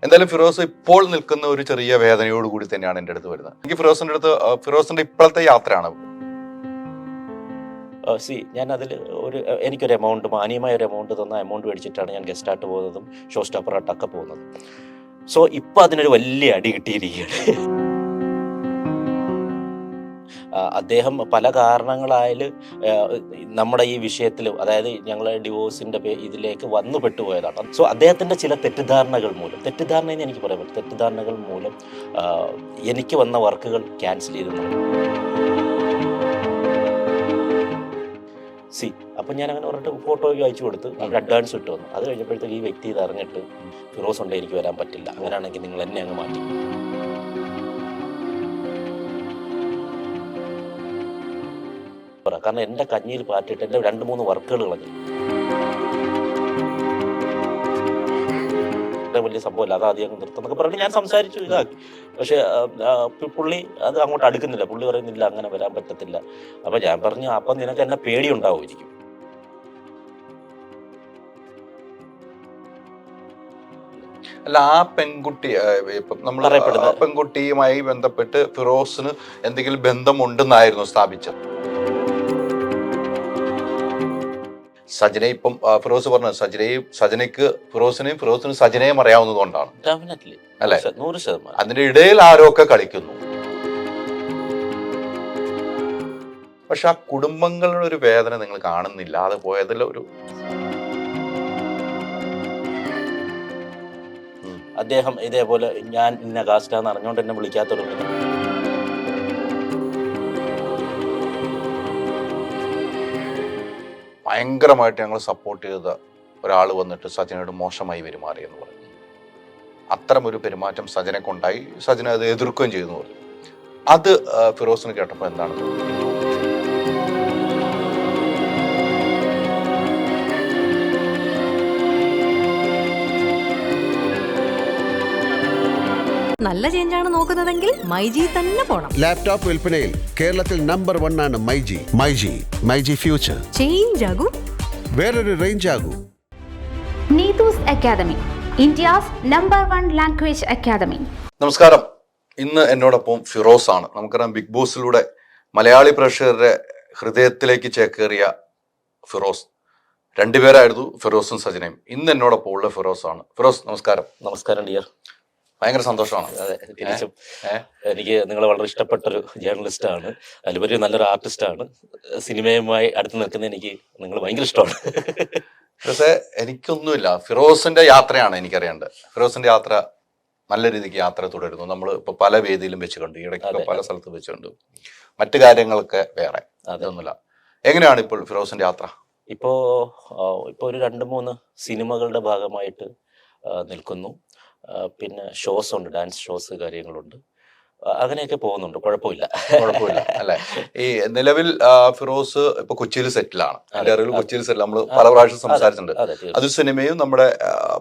എന്തായാലും ഫിറോസ് ഇപ്പോൾ നിൽക്കുന്ന ഒരു ചെറിയ വേദനയോടുകൂടി തന്നെയാണ് എൻ്റെ അടുത്ത് വരുന്നത്. എനിക്ക് ഫിറോസിന്റെ ഇപ്പോഴത്തെ യാത്രയാണ്. ഞാൻ അതിൽ എനിക്കൊരു എമൗണ്ട്, മാന്യമായ ഒരു എമൗണ്ട് തന്ന എമൗണ്ട് മേടിച്ചിട്ടാണ് ഞാൻ ഗസ്റ്റായിട്ട് പോകുന്നതും ഷോ സ്റ്റോപ്പറായിട്ടൊക്കെ പോകുന്നതും. സോ ഇപ്പം അതിനൊരു വലിയ അടി കിട്ടിയിരിക്കുകയാണ്. അദ്ദേഹം പല കാരണങ്ങളായാൽ നമ്മുടെ ഈ വിഷയത്തിൽ, അതായത് ഞങ്ങൾ ഡിവോഴ്സിൻ്റെ ഇതിലേക്ക് വന്നു പെട്ടുപോയതാണ്. സോ അദ്ദേഹത്തിൻ്റെ ചില തെറ്റിദ്ധാരണകൾ എന്ന് എനിക്ക് പറയാൻ പറ്റും, തെറ്റിദ്ധാരണകൾ മൂലം എനിക്ക് വന്ന വർക്കുകൾ ക്യാൻസൽ ചെയ്തു. അപ്പം ഞാൻ അങ്ങനെ പറഞ്ഞിട്ട് ഫോട്ടോയ്ക്ക് അയച്ചു കൊടുത്ത് അവർ അഡ്വാൻസ് ഇട്ട് വന്നു. അത് കഴിഞ്ഞപ്പോഴത്തേക്ക് ഈ വ്യക്തി ഇത് അറിഞ്ഞിട്ട് ഫിറോസ് ഉണ്ട്, എനിക്ക് വരാൻ പറ്റില്ല, അങ്ങനെയാണെങ്കിൽ നിങ്ങൾ എന്നെ അങ്ങ് മാറ്റി. കാരണം എൻ്റെ കഞ്ഞിയിൽ പാറ്റിട്ട് എൻ്റെ 2-3 വർക്കുകൾ കളഞ്ഞു. വലിയ സംഭവമില്ല, അത് ആദ്യം നിർത്തുന്നൊക്കെ പറഞ്ഞ് ഞാൻ സംസാരിച്ചു, ഇതാക്കി. പക്ഷെ പുള്ളി അത് അങ്ങോട്ട് അടുക്കുന്നില്ല. പുള്ളി പറയുന്നില്ല അങ്ങനെ വരാൻ പറ്റത്തില്ല. അപ്പം ഞാൻ പറഞ്ഞു, അപ്പം നിനക്ക് എന്നെ പേടിയുണ്ടാവുമായിരിക്കും. അല്ല, ആ പെൺകുട്ടി ഇപ്പം നമ്മൾ പെൺകുട്ടിയുമായി ബന്ധപ്പെട്ട് ഫിറോസിന് എന്തെങ്കിലും ബന്ധമുണ്ടെന്നായിരുന്നു സ്ഥാപിച്ചത്. സജന ഇപ്പം ഫിറോസ് പറഞ്ഞത് സജനയ്ക്ക് ഫിറോസിനും സജനയും അറിയാവുന്നതുകൊണ്ടാണ് അല്ലെ? 100%. അതിന്റെ ഇടയിൽ ആരോ ഒക്കെ കളിക്കുന്നു. പക്ഷെ ആ കുടുംബങ്ങളുടെ ഒരു വേദന നിങ്ങൾ കാണുന്നില്ല. അത് പോയതിൽ ഒരു അദ്ദേഹം ഇതേപോലെ ഞാൻ ഇന്ന കാസ്റ്റാന്ന് അറിഞ്ഞുകൊണ്ട് എന്നെ വിളിക്കാത്തതുകൊണ്ട് ഭയങ്കരമായിട്ട് ഞങ്ങൾ സപ്പോർട്ട് ചെയ്ത ഒരാൾ വന്നിട്ട് സജനയോട് മോശമായി പെരുമാറിയെന്ന് പറഞ്ഞു. അത്തരമൊരു പെരുമാറ്റം സജനക്കുണ്ടായി. സജന അത് എതിർക്കുകയും ചെയ്തെന്ന് പറഞ്ഞു. അത് ഫിറോസിന് കേട്ടപ്പോൾ എന്താണ് തോന്നുന്നത്? നല്ല ചേഞ്ചാണ് നോക്കുന്നതെങ്കിൽ മൈജി തന്നെ പോണം. ലാപ്ടോപ്പ് വിൽപ്പനയിൽ കേരളത്തിൽ നമ്പർ 1 ആണ് മൈജി ഫ്യൂച്ചർ. ചേഞ്ച് ആകൂ, വേറൊരു റേഞ്ച് ആകൂ. Neethu's academy, India's number 1 language academy. നമസ്കാരം. ഇന്ന് എന്നോടൊപ്പം ഫിറോസ് ആണ്. നമുക്കറിയാം, ബിഗ് ബോസിലൂടെ മലയാളി പ്രേക്ഷകരുടെ ഹൃദയത്തിലേക്ക് ചേക്കേറിയ ഫിറോസ്. 2 പേരായിരുന്നു, ഫിറോസും സജനയും. ഇന്ന് എന്നോടൊപ്പം ഉള്ള ഫിറോസ് ആണ്. ഫിറോസ്, നമസ്കാരം. നമസ്കാരം ഡിയർ. ഭയങ്കര സന്തോഷമാണ്. അതെ, തിരിച്ചും എനിക്ക് നിങ്ങൾ വളരെ ഇഷ്ടപ്പെട്ടൊരു ജേർണലിസ്റ്റാണ്, അതിലുപരി നല്ലൊരു ആർട്ടിസ്റ്റാണ്. സിനിമയുമായി അടുത്ത് നിൽക്കുന്ന എനിക്ക് നിങ്ങൾ ഭയങ്കര ഇഷ്ടമാണ്. പക്ഷേ എനിക്കൊന്നുമില്ല, ഫിറോസിന്റെ യാത്രയാണ് എനിക്കറിയേണ്ടത്. ഫിറോസിന്റെ യാത്ര നല്ല രീതിക്ക് യാത്ര തുടരുന്നു. നമ്മൾ ഇപ്പൊ പല വേദിയിലും വെച്ച് കണ്ടു, ഇടയ്ക്കൊക്കെ പല സ്ഥലത്ത് വെച്ച് കണ്ടു. മറ്റു കാര്യങ്ങളൊക്കെ വേറെ, അതൊന്നുമില്ല. എങ്ങനെയാണ് ഇപ്പോൾ ഫിറോസിന്റെ യാത്ര? ഇപ്പോൾ ഒരു 2-3 സിനിമകളുടെ ഭാഗമായിട്ട് നിൽക്കുന്നു. പിന്നെ ഷോസ് ഉണ്ട്, ഡാൻസ് ഷോസ് കാര്യങ്ങളുണ്ട്, അങ്ങനെയൊക്കെ പോകുന്നുണ്ട്. കുഴപ്പമില്ല അല്ലെ? ഈ നിലവിൽ ഫിറോസ് ഇപ്പൊ കൊച്ചിയിൽ സെറ്റിലാണ്. എന്റെ അറിവിൽ കൊച്ചിയിൽ സെറ്റിൽ നമ്മൾ പല പ്രാവശ്യം സംസാരിച്ചിട്ടുണ്ട്. അത് സിനിമയും നമ്മുടെ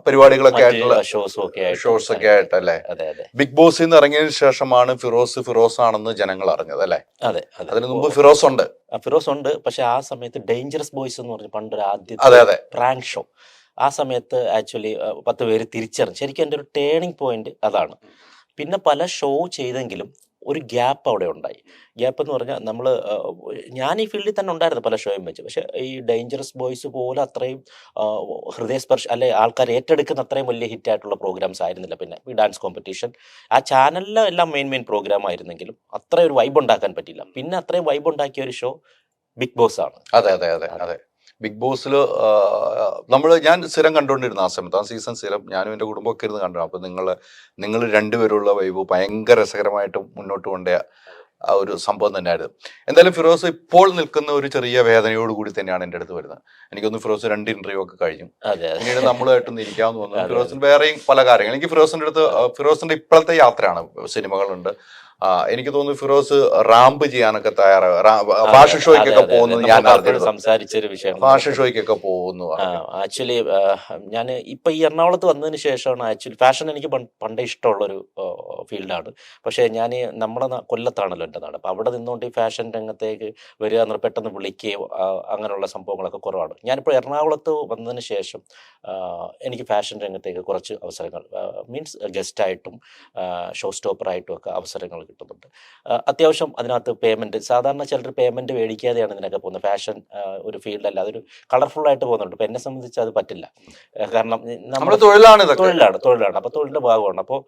പരിപാടികളൊക്കെ ആയിട്ടുള്ള ഷോസ് ഒക്കെ ആയിട്ടല്ലേ? ബിഗ് ബോസിൽ നിന്ന് ഇറങ്ങിയതിനു ശേഷമാണ് ഫിറോസ് ആണെന്ന് ജനങ്ങൾ അറിഞ്ഞത് അല്ലെ? അതെ. അതിന് മുമ്പ് ഫിറോസ് ഉണ്ട്. പക്ഷെ ആ സമയത്ത് ഡേഞ്ചറസ് ബോയ്സ് എന്ന് പറഞ്ഞ പണ്ടൊരു ആദ്യത്തെ പ്രാങ്ക് ഷോ, ആ സമയത്ത് ആക്ച്വലി 10 പേര് തിരിച്ചറിഞ്ഞു. ശരിക്കും എൻ്റെ ഒരു ടേണിംഗ് പോയിന്റ് അതാണ്. പിന്നെ പല ഷോ ചെയ്തെങ്കിലും ഒരു ഗ്യാപ്പ് അവിടെ ഉണ്ടായി. ഗ്യാപ്പ് എന്ന് പറഞ്ഞാൽ ഞാൻ ഈ ഫീൽഡിൽ തന്നെ ഉണ്ടായിരുന്നു പല ഷോയും വെച്ച്. പക്ഷെ ഈ ഡേഞ്ചറസ് ബോയ്സ് പോലെ അത്രയും ഹൃദയസ്പർശ അല്ലെ ആൾക്കാർ ഏറ്റെടുക്കുന്ന അത്രയും വലിയ ഹിറ്റായിട്ടുള്ള പ്രോഗ്രാംസ് ആയിരുന്നില്ല. പിന്നെ ഈ ഡാൻസ് കോമ്പറ്റീഷൻ ആ ചാനലിലെ എല്ലാം മെയിൻ പ്രോഗ്രാം ആയിരുന്നെങ്കിലും അത്ര ഒരു വൈബ് ഉണ്ടാക്കാൻ പറ്റില്ല. പിന്നെ അത്രയും വൈബ് ഉണ്ടാക്കിയ ഒരു ഷോ ബിഗ് ബോസ് ആണ്. അതെ. ബിഗ് ബോസിൽ ഞാൻ സ്ഥിരം കണ്ടുകൊണ്ടിരുന്ന ആ സമയത്ത്, ആ സീസൺ സ്ഥിരം ഞാനും എൻ്റെ കുടുംബമൊക്കെ ഇരുന്ന് കണ്ടു. അപ്പോൾ നിങ്ങൾ 2 പേരുള്ള വൈബ് ഭയങ്കര രസകരമായിട്ട് മുന്നോട്ട് കൊണ്ട ആ ഒരു സംഭവം തന്നെയായിരുന്നു. എന്തായാലും ഫിറോസ് ഇപ്പോൾ നിൽക്കുന്ന ഒരു ചെറിയ വേദനയോടുകൂടി തന്നെയാണ് എൻ്റെ അടുത്ത് വരുന്നത്. എനിക്കൊന്ന് ഫിറോസ് 2 ഇന്റർവ്യൂ ഒക്കെ കഴിഞ്ഞു. പിന്നീട് നമ്മളുമായിട്ടൊന്ന് ഇരിക്കാമെന്ന് തോന്നുന്നു. ഫിറോസിന് വേറെയും പല കാര്യങ്ങൾ. എനിക്ക് ഫിറോസിന്റെ ഇപ്പോഴത്തെ യാത്രയാണ്. സിനിമകളുണ്ട്, എനിക്ക് തോന്നുന്നു ഫിറോസ് റാമ്പ് ചെയ്യാനൊക്കെ തയ്യാറാകും, ഫാഷൻ ഷോയ്ക്കൊക്കെ പോകുന്നു ഞാൻ അറിഞ്ഞിരുന്നു. സംസാരിച്ചൊരു വിഷയം ഫാഷൻ ഷോയ്ക്കൊക്കെ പോകുന്നു. ആക്ച്വലി ഞാൻ ഇപ്പൊ ഈ എറണാകുളത്ത് വന്നതിന് ശേഷമാണ് ആക്ച്വലി ഫാഷൻ എനിക്ക് പണ്ടേ ഇഷ്ടമുള്ളൊരു ഫീൽഡാണ്. പക്ഷേ ഞാൻ നമ്മുടെ കൊല്ലത്താണല്ലോ എൻ്റെ നാട്. അപ്പോൾ അവിടെ നിന്നുകൊണ്ട് ഈ ഫാഷൻ രംഗത്തേക്ക് വരിക എന്ന് പെട്ടെന്ന് വിളിക്കുകയോ അങ്ങനെയുള്ള സംഭവങ്ങളൊക്കെ കുറവാണ്. ഞാനിപ്പോൾ എറണാകുളത്ത് വന്നതിന് ശേഷം എനിക്ക് ഫാഷൻ രംഗത്തേക്ക് കുറച്ച് അവസരങ്ങൾ മീൻസ് ഗസ്റ്റായിട്ടും ഷോ സ്റ്റോപ്പറായിട്ടും ഒക്കെ അവസരങ്ങൾ കിട്ടുന്നുണ്ട്. അത്യാവശ്യം അതിനകത്ത് പേയ്മെൻറ്റ്, സാധാരണ ചിലർ പേയ്മെൻറ്റ് മേടിക്കാതെയാണ് ഇതിനൊക്കെ പോകുന്നത്. ഫാഷൻ ഒരു ഫീൽഡല്ല, അതൊരു കളർഫുള്ളായിട്ട് പോകുന്നുണ്ട്. ഇപ്പം എന്നെ സംബന്ധിച്ച് അത് പറ്റില്ല, കാരണം നമ്മുടെ തൊഴിലാണ്. അപ്പോൾ തൊഴിലിൻ്റെ ഭാഗമാണ്. അപ്പോൾ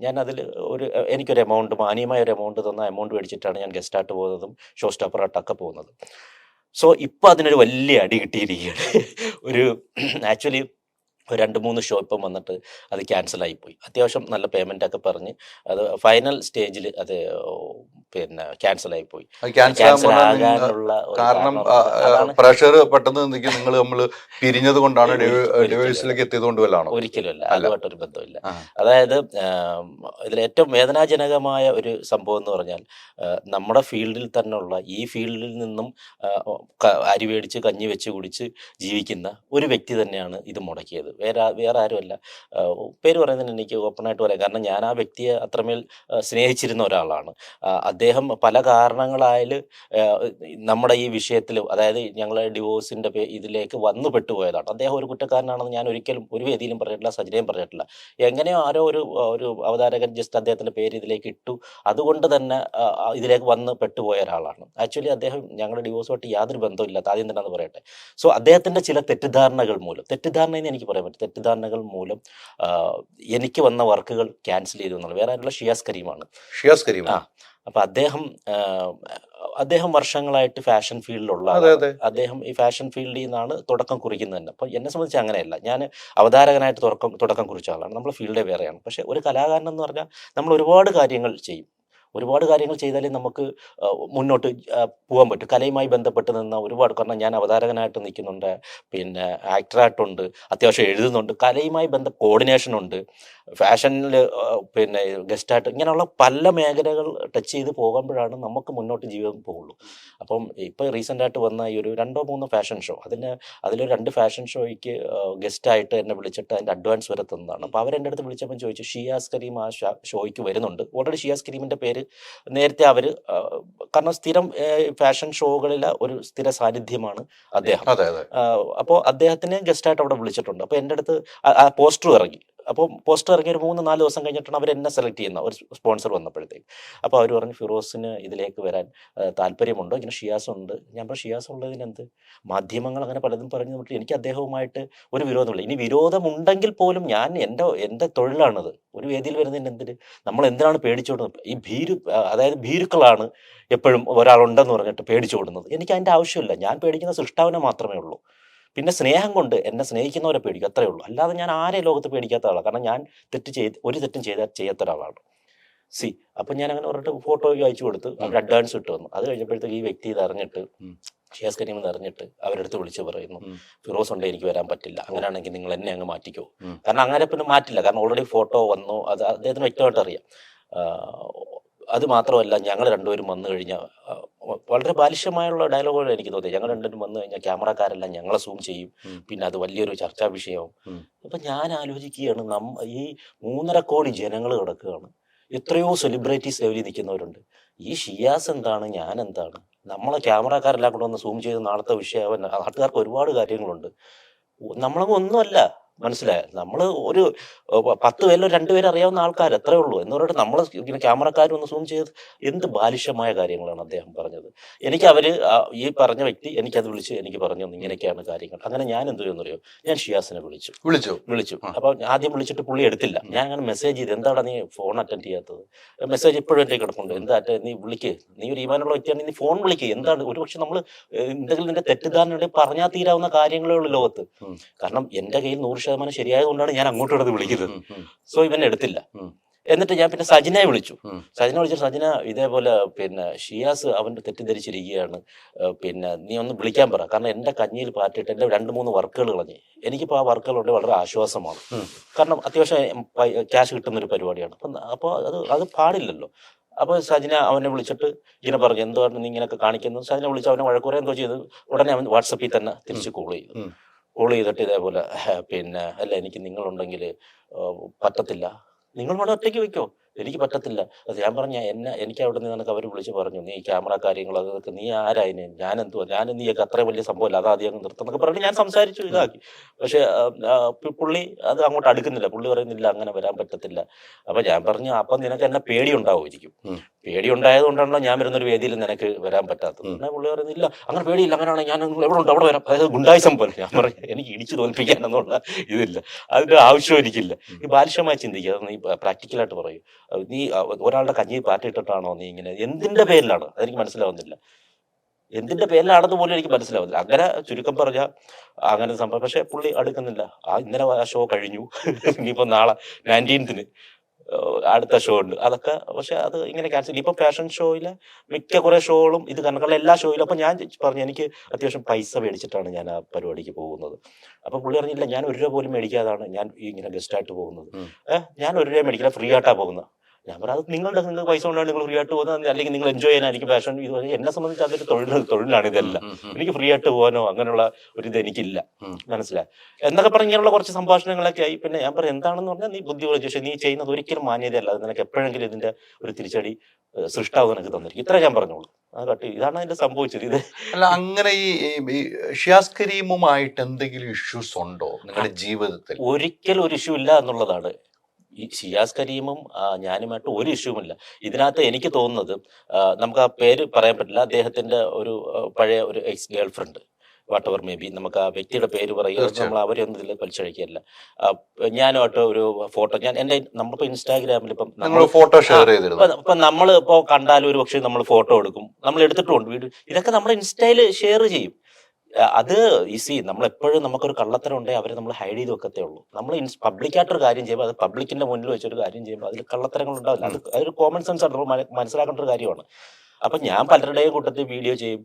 ഞാൻ അതിൽ എനിക്കൊരു എമൗണ്ട്, മാന്യമായ ഒരു എമൗണ്ട് തന്ന എമൗണ്ട് മേടിച്ചിട്ടാണ് ഞാൻ ഗസ്റ്റായിട്ട് പോകുന്നതും ഷോ സ്റ്റോപ്പറായിട്ടൊക്കെ പോകുന്നത്. സോ ഇപ്പോൾ അതിനൊരു വലിയ അടി കിട്ടിയിരിക്കുകയാണ്. ആക്ച്വലി 2-3 ഷോ ഇപ്പം വന്നിട്ട് അത് ക്യാൻസലായിപ്പോയി. അത്യാവശ്യം നല്ല പേയ്മെൻറ്റൊക്കെ പറഞ്ഞ് അത് ഫൈനൽ സ്റ്റേജിൽ അത് പിന്നെ ക്യാൻസലായിപ്പോയി. ക്യാൻസലാകാനുള്ള കാരണം പ്രഷർ പെട്ടെന്ന് നിങ്ങൾ നമ്മൾ പിരിഞ്ഞത് കൊണ്ടാണ്, ഡിവോഴ്സിലേക്ക് എത്തിയത് കൊണ്ട് വല്ലതാണോ? ഒരിക്കലുമല്ല, അതുമായിട്ടൊരു ബന്ധമില്ല. അതായത് ഇതിൽ ഏറ്റവും വേദനാജനകമായ ഒരു സംഭവം എന്ന് പറഞ്ഞാൽ നമ്മുടെ ഫീൽഡിൽ തന്നെയുള്ള, ഈ ഫീൽഡിൽ നിന്നും അരി മേടിച്ച് കഞ്ഞി വെച്ച് കുടിച്ച് ജീവിക്കുന്ന ഒരു വ്യക്തി തന്നെയാണ് ഇത് മുടക്കിയത്. വേറെ ആരുമല്ല. പേര് പറയുന്നതിന് എനിക്ക് ഓപ്പണായിട്ട് പറയാം, കാരണം ഞാൻ ആ വ്യക്തിയെ അത്രമേൽ സ്നേഹിച്ചിരുന്ന ഒരാളാണ്. അദ്ദേഹം പല കാരണങ്ങളായാൽ നമ്മുടെ ഈ വിഷയത്തിൽ, അതായത് ഞങ്ങൾ ഡിവോഴ്സിൻ്റെ ഇതിലേക്ക് വന്നു പെട്ടുപോയതാണ്. അദ്ദേഹം ഒരു കുറ്റക്കാരനാണെന്ന് ഞാൻ ഒരിക്കലും ഒരു വേദിയിലും പറഞ്ഞിട്ടില്ല, സജനയും പറഞ്ഞിട്ടില്ല. എങ്ങനെയോ ആരോ ഒരു അവതാരകൻ ജസ്റ്റ് അദ്ദേഹത്തിൻ്റെ പേര് ഇതിലേക്ക് ഇട്ടു, അതുകൊണ്ട് തന്നെ ഇതിലേക്ക് വന്ന് പെട്ടുപോയ ഒരാളാണ്. ആക്ച്വലി അദ്ദേഹം ഞങ്ങളുടെ ഡിവോഴ്സുമായിട്ട് യാതൊരു ബന്ധമില്ലാത്ത, ആദ്യം തന്നെ അത് പറയട്ടെ. സോ അദ്ദേഹത്തിൻ്റെ ചില തെറ്റിദ്ധാരണകൾ മൂലം, തെറ്റിദ്ധാരണയെന്ന് എനിക്ക് പറയാൻ പറ്റും, തെറ്റിദ്ധാരണകൾ മൂലം എനിക്ക് വന്ന വർക്കുകൾ ക്യാൻസൽ ചെയ്തു എന്നുള്ളത്. വേറെ ആയിട്ടുള്ള ഷിയാസ് കരീമാണ്. അപ്പം അദ്ദേഹം വർഷങ്ങളായിട്ട് ഫാഷൻ ഫീൽഡിലുള്ള, അദ്ദേഹം ഈ ഫാഷൻ ഫീൽഡിൽ നിന്നാണ് തുടക്കം കുറിക്കുന്നത് തന്നെ. അപ്പം എന്നെ സംബന്ധിച്ച് അങ്ങനെയല്ല, ഞാൻ അവതാരകനായിട്ട് തുടക്കം കുറിച്ച ആളാണ്. നമ്മുടെ ഫീൽഡേ വേറെയാണ്. പക്ഷേ ഒരു കലാകാരൻ എന്ന് പറഞ്ഞാൽ നമ്മൾ ഒരുപാട് കാര്യങ്ങൾ ചെയ്യും. ഒരുപാട് കാര്യങ്ങൾ ചെയ്താലേ നമുക്ക് മുന്നോട്ട് പോകാൻ പറ്റും. കലയുമായി ബന്ധപ്പെട്ട് നിന്ന ഒരുപാട്, കാരണം ഞാൻ അവതാരകനായിട്ട് നിൽക്കുന്നുണ്ട്, പിന്നെ ആക്ടറായിട്ടുണ്ട്, അത്യാവശ്യം എഴുതുന്നുണ്ട്, കലയുമായി കോർഡിനേഷനുണ്ട്, ഫാഷനിൽ പിന്നെ ഗസ്റ്റായിട്ട്, ഇങ്ങനെയുള്ള പല മേഖലകൾ ടച്ച് ചെയ്ത് പോകുമ്പോഴാണ് നമുക്ക് മുന്നോട്ട് ജീവിതം പോകുള്ളൂ. അപ്പം ഇപ്പോൾ റീസെൻ്റായിട്ട് വന്ന ഈ ഒരു 2-3 ഫാഷൻ ഷോ, അതിലൊരു 2 ഫാഷൻ ഷോയ്ക്ക് ഗസ്റ്റായിട്ട് എന്നെ വിളിച്ചിട്ട് അതിൻ്റെ അഡ്വാൻസ് വരെ തന്നതാണ്. അപ്പോൾ അവരെൻ്റെ അടുത്ത് വിളിച്ചപ്പോൾ ചോദിച്ചു, ഷിയാസ് കരീം ആ ഷോയ്ക്ക് വരുന്നുണ്ട്. ഓൾറെഡി ഷിയാസ് കരീമിൻ്റെ പേര് നേരത്തെ അവർ, കാരണം സ്ഥിരം ഫാഷൻ ഷോകളിലെ ഒരു സ്ഥിര സാന്നിധ്യമാണ് അദ്ദേഹം. അപ്പോൾ അദ്ദേഹത്തിനെ ഗസ്റ്റായിട്ട് അവിടെ വിളിച്ചിട്ടുണ്ട്. അപ്പോൾ എൻ്റെ അടുത്ത് പോസ്റ്റർ ഇറങ്ങി. അപ്പോൾ പോസ്റ്റർ ഇറങ്ങി ഒരു 3-4 ദിവസം കഴിഞ്ഞിട്ടാണ് അവർ എന്നെ സെലക്ട് ചെയ്യുന്ന ഒരു സ്പോൺസർ വന്നപ്പോഴത്തേക്ക്. അപ്പോൾ അവർ പറഞ്ഞു, ഫിറോസിന് ഇതിലേക്ക് വരാൻ താല്പര്യമുണ്ടോ? ഇങ്ങനെ ഷിയാസ് ഉണ്ട്. ഞാൻ പറഞ്ഞു, ഷിയാസ് ഉള്ളതിനെന്ത്? മാധ്യമങ്ങൾ അങ്ങനെ പലതും പറഞ്ഞു തന്നിട്ട് എനിക്ക് അദ്ദേഹവുമായിട്ട് ഒരു വിരോധമില്ല. ഇനി വിരോധമുണ്ടെങ്കിൽ പോലും ഞാൻ എൻ്റെ തൊഴിലാണത്. ഒരു വേദിയിൽ വരുന്നതിന് എന്തിന് നമ്മൾ എന്തിനാണ് പേടിച്ചോടുന്നത്? ഈ അതായത് ഭീരുക്കളാണ് എപ്പോഴും ഒരാളുണ്ടെന്ന് പറഞ്ഞിട്ട് പേടിച്ചോടുന്നത്. എനിക്ക് അതിൻ്റെ ആവശ്യമില്ല. ഞാൻ പേടിക്കുന്ന സൃഷ്ടാവിനെ മാത്രമേ ഉള്ളൂ. പിന്നെ സ്നേഹം കൊണ്ട് എന്നെ സ്നേഹിക്കുന്നവരെ പേടിക്കും, അത്രയേ ഉള്ളൂ. അല്ലാതെ ഞാൻ ആരെ ലോകത്ത് പേടിക്കാത്ത ആളാണ്. കാരണം ഞാൻ ഒരു തെറ്റും ചെയ്യാത്ത ഒരാളാണ്. അപ്പം ഞാൻ അങ്ങനെ പറഞ്ഞിട്ട് ഫോട്ടോ അയച്ചു കൊടുത്ത് അവർ അഡ്വാൻസ് ഇട്ട് വന്നു. അത് കഴിഞ്ഞപ്പോഴത്തേക്ക് ഈ വ്യക്തി ഇത് അറിഞ്ഞിട്ട്, ഷിയാസ് കരീം അറിഞ്ഞിട്ട് അവരെടുത്ത് വിളിച്ച് പറയുന്നു, ഫിറോസ് ഉണ്ട്, എനിക്ക് വരാൻ പറ്റില്ല, അങ്ങനെയാണെങ്കിൽ നിങ്ങൾ എന്നെ അങ്ങ് മാറ്റിക്കോ. കാരണം അങ്ങനെ പിന്നെ മാറ്റില്ല, കാരണം ഓൾറെഡി ഫോട്ടോ വന്നു, അത് അദ്ദേഹത്തിന് വ്യക്തമായിട്ട് അറിയാം. അത് മാത്രമല്ല, ഞങ്ങൾ രണ്ടുപേരും വന്നു കഴിഞ്ഞാൽ വളരെ ബാലിഷ്യമായുള്ള ഡയലോഗുകൾ എനിക്ക് തോന്നി. ഞങ്ങൾ രണ്ടുപേരും വന്നു കഴിഞ്ഞാൽ ക്യാമറക്കാരെല്ലാം ഞങ്ങളെ സൂം ചെയ്യും, പിന്നെ അത് വലിയൊരു ചർച്ചാ വിഷയവും. അപ്പം ഞാൻ ആലോചിക്കുകയാണ്, ഈ 3.5 കോടി ജനങ്ങൾ കിടക്കുകയാണ്, എത്രയോ സെലിബ്രിറ്റീസ് ലെവലിൽ നിൽക്കുന്നവരുണ്ട്. ഈ ഷിയാസ് എന്താണ്, ഞാൻ എന്താണ്? നമ്മളെ ക്യാമറക്കാരെല്ലാം കൂടെ ഒന്ന് സൂം ചെയ്ത് നാളത്തെ വിഷയമാവാൻ നാട്ടുകാർക്ക് ഒരുപാട് കാര്യങ്ങളുണ്ട്. നമ്മളങ്ങ് ഒന്നുമല്ല, മനസ്സിലായോ? നമ്മൾ ഒരു 10 പേരിലോ 2 പേര് അറിയാവുന്ന ആൾക്കാർ എത്രയേ ഉള്ളൂ എന്ന് പറഞ്ഞിട്ട് നമ്മൾ ഇങ്ങനെ ക്യാമറക്കാരൊന്ന് സൂം ചെയ്ത് എന്ത് ബാലിഷ്യമായ കാര്യങ്ങളാണ് അദ്ദേഹം പറഞ്ഞത്. എനിക്ക് ഈ പറഞ്ഞ വ്യക്തി എനിക്കത് വിളിച്ച് എനിക്ക് പറഞ്ഞു, ഇങ്ങനെയൊക്കെയാണ് കാര്യങ്ങൾ. അങ്ങനെ ഞാൻ എന്ത് ചെയ്യുന്നറിയോ, ഞാൻ ഷിയാസിനെ വിളിച്ചു. അപ്പോൾ ആദ്യം വിളിച്ചിട്ട് പുള്ളി എടുത്തില്ല. ഞാൻ അങ്ങനെ മെസ്സേജ് ചെയ്ത്, എന്താണ് നീ ഫോൺ അറ്റൻഡ് ചെയ്യാത്തത്? മെസ്സേജ് ഇപ്പോഴും എൻ്റെ കിടപ്പുണ്ട്, എന്താ നീ വിളിക്ക്, നീ ഒരു ഈമാനുള്ള വ്യക്തിയാണ്, നീ ഫോൺ വിളിക്കുക. എന്താണ്, ഒരുപക്ഷെ നമ്മൾ എന്തെങ്കിലും നിന്റെ തെറ്റിദ്ധാരണ പറഞ്ഞാൽ തീരാവുന്ന കാര്യങ്ങളേ ഉള്ളൂ ലോകത്ത്. കാരണം എൻ്റെ കയ്യിൽ 100% ശരിയായതുകൊണ്ടാണ് ഞാൻ അങ്ങോട്ട് ഇടത് വിളിക്കുന്നത്. സോ ഇവൻ എടുത്തില്ല. എന്നിട്ട് ഞാൻ പിന്നെ സജിനെ വിളിച്ചു. സജിന ഇതേപോലെ പിന്നെ ഷിയാസ് അവൻ്റെ തെറ്റിദ്ധരിച്ചിരിക്കുകയാണ്, പിന്നെ നീ ഒന്ന് വിളിക്കാൻ പറ, കാരണം എൻ്റെ കഞ്ഞിയിൽ പാറ്റിട്ട് എൻ്റെ 2-3 വർക്കുകൾ കളഞ്ഞ്. എനിക്കിപ്പോൾ ആ വർക്കുകളുണ്ട് വളരെ ആശ്വാസമാണ്. കാരണം അത്യാവശ്യം ക്യാഷ് കിട്ടുന്നൊരു പരിപാടിയാണ്. അപ്പോൾ അത് പാടില്ലല്ലോ. അപ്പോൾ സജിന അവനെ വിളിച്ചിട്ട് ഇങ്ങനെ പറഞ്ഞു, എന്തുകൊണ്ട് നീ ഇങ്ങനെയൊക്കെ കാണിക്കുന്നു. സജിന വിളിച്ച് അവനെ വഴക്കുറേ എന്തോ ചെയ്തു. ഉടനെ അവൻ വാട്സപ്പിൽ തന്നെ തിരിച്ച് കോൾ ചെയ്തു. കോൾ ചെയ്തിട്ട് ഇതേപോലെ പിന്നെ അല്ല എനിക്ക് നിങ്ങളുണ്ടെങ്കിൽ പറ്റത്തില്ല, നിങ്ങൾ വേണം ഒറ്റയ്ക്ക് വെക്കോ, എനിക്ക് പറ്റത്തില്ല. അത് ഞാൻ പറഞ്ഞ എനിക്ക് അവിടെ നിന്ന് നിനക്ക് അവർ വിളിച്ച് പറഞ്ഞു, നീ ക്യാമറ കാര്യങ്ങൾ അതൊക്കെ നീ ആരായിന്, ഞാൻ നീയൊക്കെ അത്ര വലിയ സംഭവമല്ല, അത് ആദ്യം അങ്ങ് നിർത്തുന്നൊക്കെ പറഞ്ഞ് ഞാൻ സംസാരിച്ചു ഇതാക്കി. പക്ഷെ പുള്ളി അത് അങ്ങോട്ട് അടുക്കുന്നില്ല. പുള്ളി പറയുന്നില്ല അങ്ങനെ വരാൻ പറ്റത്തില്ല. അപ്പൊ ഞാൻ പറഞ്ഞു, അപ്പം നിനക്ക് എന്നെ പേടി ഉണ്ടാവുമായിരിക്കും. പേടി ഉണ്ടായത് കൊണ്ടാണല്ലോ ഞാൻ വരുന്നൊരു വേദിയിൽ നിനക്ക് വരാൻ പറ്റാത്തത്. എന്നാൽ പുള്ളി പറയുന്നില്ല അങ്ങനെ പേടിയില്ല, അങ്ങനെയാണെങ്കിൽ ഞാൻ എവിടെ ഉണ്ട് അവിടെ വരാം. അതായത് ഗുണ്ടായിസം പോലെ. ഞാൻ പറഞ്ഞു എനിക്ക് ഇടിച്ചു തോൽപ്പിക്കാനെന്നുള്ള ഇതില്ല, അതിന്റെ ആവശ്യം എനിക്കില്ല. ഈ ബാലിശമായി ചിന്തിക്കുക, നീ പ്രാക്ടിക്കലായിട്ട് പറയൂ. നീ ഒരാളുടെ കഞ്ഞി പാറ്റിട്ടിട്ടാണോ നീ ഇങ്ങനെ, എന്തിന്റെ പേരിലാണ് അതെനിക്ക് മനസ്സിലാവുന്നില്ല. എന്തിന്റെ പേരിലാണെന്ന് പോലും എനിക്ക് മനസ്സിലാവുന്നില്ല. അങ്ങനെ ചുരുക്കം പറഞ്ഞ അങ്ങനെ സംഭവം. പക്ഷെ പുള്ളി അടുക്കുന്നില്ല. ഇന്നലെ ആ ഷോ കഴിഞ്ഞു, ഇനിയിപ്പോ നാളെ 19th അടുത്ത ഷോ ഉണ്ട്. അതൊക്കെ പക്ഷെ അത് ഇങ്ങനെ ക്യാൻസൽ. ഇപ്പൊ ഫാഷൻ ഷോയിലെ മിക്ക കുറെ ഷോകളും ഇത് കണക്കുള്ള എല്ലാ ഷോയിലും. അപ്പൊ ഞാൻ പറഞ്ഞു എനിക്ക് അത്യാവശ്യം പൈസ മേടിച്ചിട്ടാണ് ഞാൻ ആ പരിപാടിക്ക് പോകുന്നത്. അപ്പൊ പുള്ളി പറഞ്ഞില്ല, ഞാൻ 1 രൂപ പോലും മേടിക്കാതാണ് ഞാൻ ഇങ്ങനെ ഗസ്റ്റായിട്ട് പോകുന്നത്. ഞാൻ 1 രൂപ മേടിക്കില്ല, ഫ്രീ ആയിട്ടാ പോകുന്നത്. ഞാൻ പറയാം, അത് നിങ്ങൾക്ക് പൈസ കൊണ്ടാണ് നിങ്ങൾ ഫ്രീ ആയിട്ട് പോകുന്നത്, അല്ലെങ്കിൽ നിങ്ങൾ എൻജോയ് ചെയ്യാനായിരിക്കും ഫാഷൻ. ഇത് എന്നെ സംബന്ധിച്ച് അതൊരു തൊഴിലാണ് ഇതെല്ലാം. എനിക്ക് ഫ്രീ ആയിട്ട് പോകാനോ അങ്ങനെയുള്ള ഒരു ഇത് എനിക്കില്ല, മനസ്സിലായി എന്നൊക്കെ പറഞ്ഞ് ഇങ്ങനെയുള്ള കുറച്ച് സംഭാഷണങ്ങളൊക്കെ ആയി. പിന്നെ ഞാൻ പറയാം, എന്താണെന്ന് പറഞ്ഞാൽ നീ ബുദ്ധി വിളിച്ചു, പക്ഷേ നീ ചെയ്യുന്നത് ഒരിക്കലും മാന്യതയല്ല, അത് നിനക്ക് എപ്പോഴെങ്കിലും ഇതിന്റെ ഒരു തിരിച്ചടി സൃഷ്ടാവ് നിനക്ക് തന്നിരിക്കും. ഇത്ര ഞാൻ പറഞ്ഞോളൂ. അത് കട്ടി ഇതാണ് അതിന്റെ സംഭവിച്ചത്. ഇത് അല്ല, അങ്ങനെ ഈ ഷിയാസ് കരീമുമായിട്ട് എന്തെങ്കിലും ഇഷ്യൂസ് ഉണ്ടോ നിങ്ങളുടെ ജീവിതത്തിൽ? ഒരിക്കലും ഒരു ഇഷ്യൂ ഇല്ല എന്നുള്ളതാണ്. ഈ ഷിയാസ് കരീമും ഞാനുമായിട്ട് ഒരു ഇഷ്യൂമില്ല. ഇതിനകത്ത് എനിക്ക് തോന്നുന്നത്, നമുക്ക് ആ പേര് പറയാൻ പറ്റില്ല, അദ്ദേഹത്തിന്റെ ഒരു പഴയ ഒരു ex girl friend what ever may be, നമുക്ക് ആ വ്യക്തിയുടെ പേര് പറയുക, നമ്മൾ അവരൊന്നും ഇതിൽ പരിചയിക്കില്ല. ഞാനുമായിട്ട് ഒരു ഫോട്ടോ നമ്മളിപ്പോ ഇൻസ്റ്റാഗ്രാമിൽ ഇപ്പം ഫോട്ടോ ഷെയർ ചെയ്തിരുന്നു. ഇപ്പൊ നമ്മൾ ഇപ്പോ കണ്ടാലും ഒരു പക്ഷേ നമ്മൾ ഫോട്ടോ എടുക്കും, നമ്മൾ എടുത്തിട്ടുണ്ട് വീഡിയോ, ഇതൊക്കെ നമ്മൾ ഇൻസ്റ്റയിൽ ഷെയർ ചെയ്യും. അത് നമ്മൾ എപ്പോഴും നമുക്കൊരു കള്ളത്തരം ഉണ്ടെങ്കിൽ അവരെ നമ്മൾ ഹൈഡ് ചെയ്ത് വെക്കത്തേ ഉള്ളൂ. നമ്മൾ പബ്ലിക്കായിട്ടൊരു കാര്യം ചെയ്യുമ്പോൾ, അത് പബ്ലിക്കിന്റെ മുന്നിൽ വെച്ചൊരു കാര്യം ചെയ്യുമ്പോൾ അതിൽ കള്ളത്തരങ്ങൾ ഉണ്ടാവില്ല. അതൊരു കോമൺ സെൻസ് ആണ്, നമ്മൾ മനസ്സിലാക്കേണ്ട ഒരു കാര്യമാണ്. അപ്പൊ ഞാൻ പലരുടെയും കൂട്ടത്തിൽ വീഡിയോ ചെയ്യും,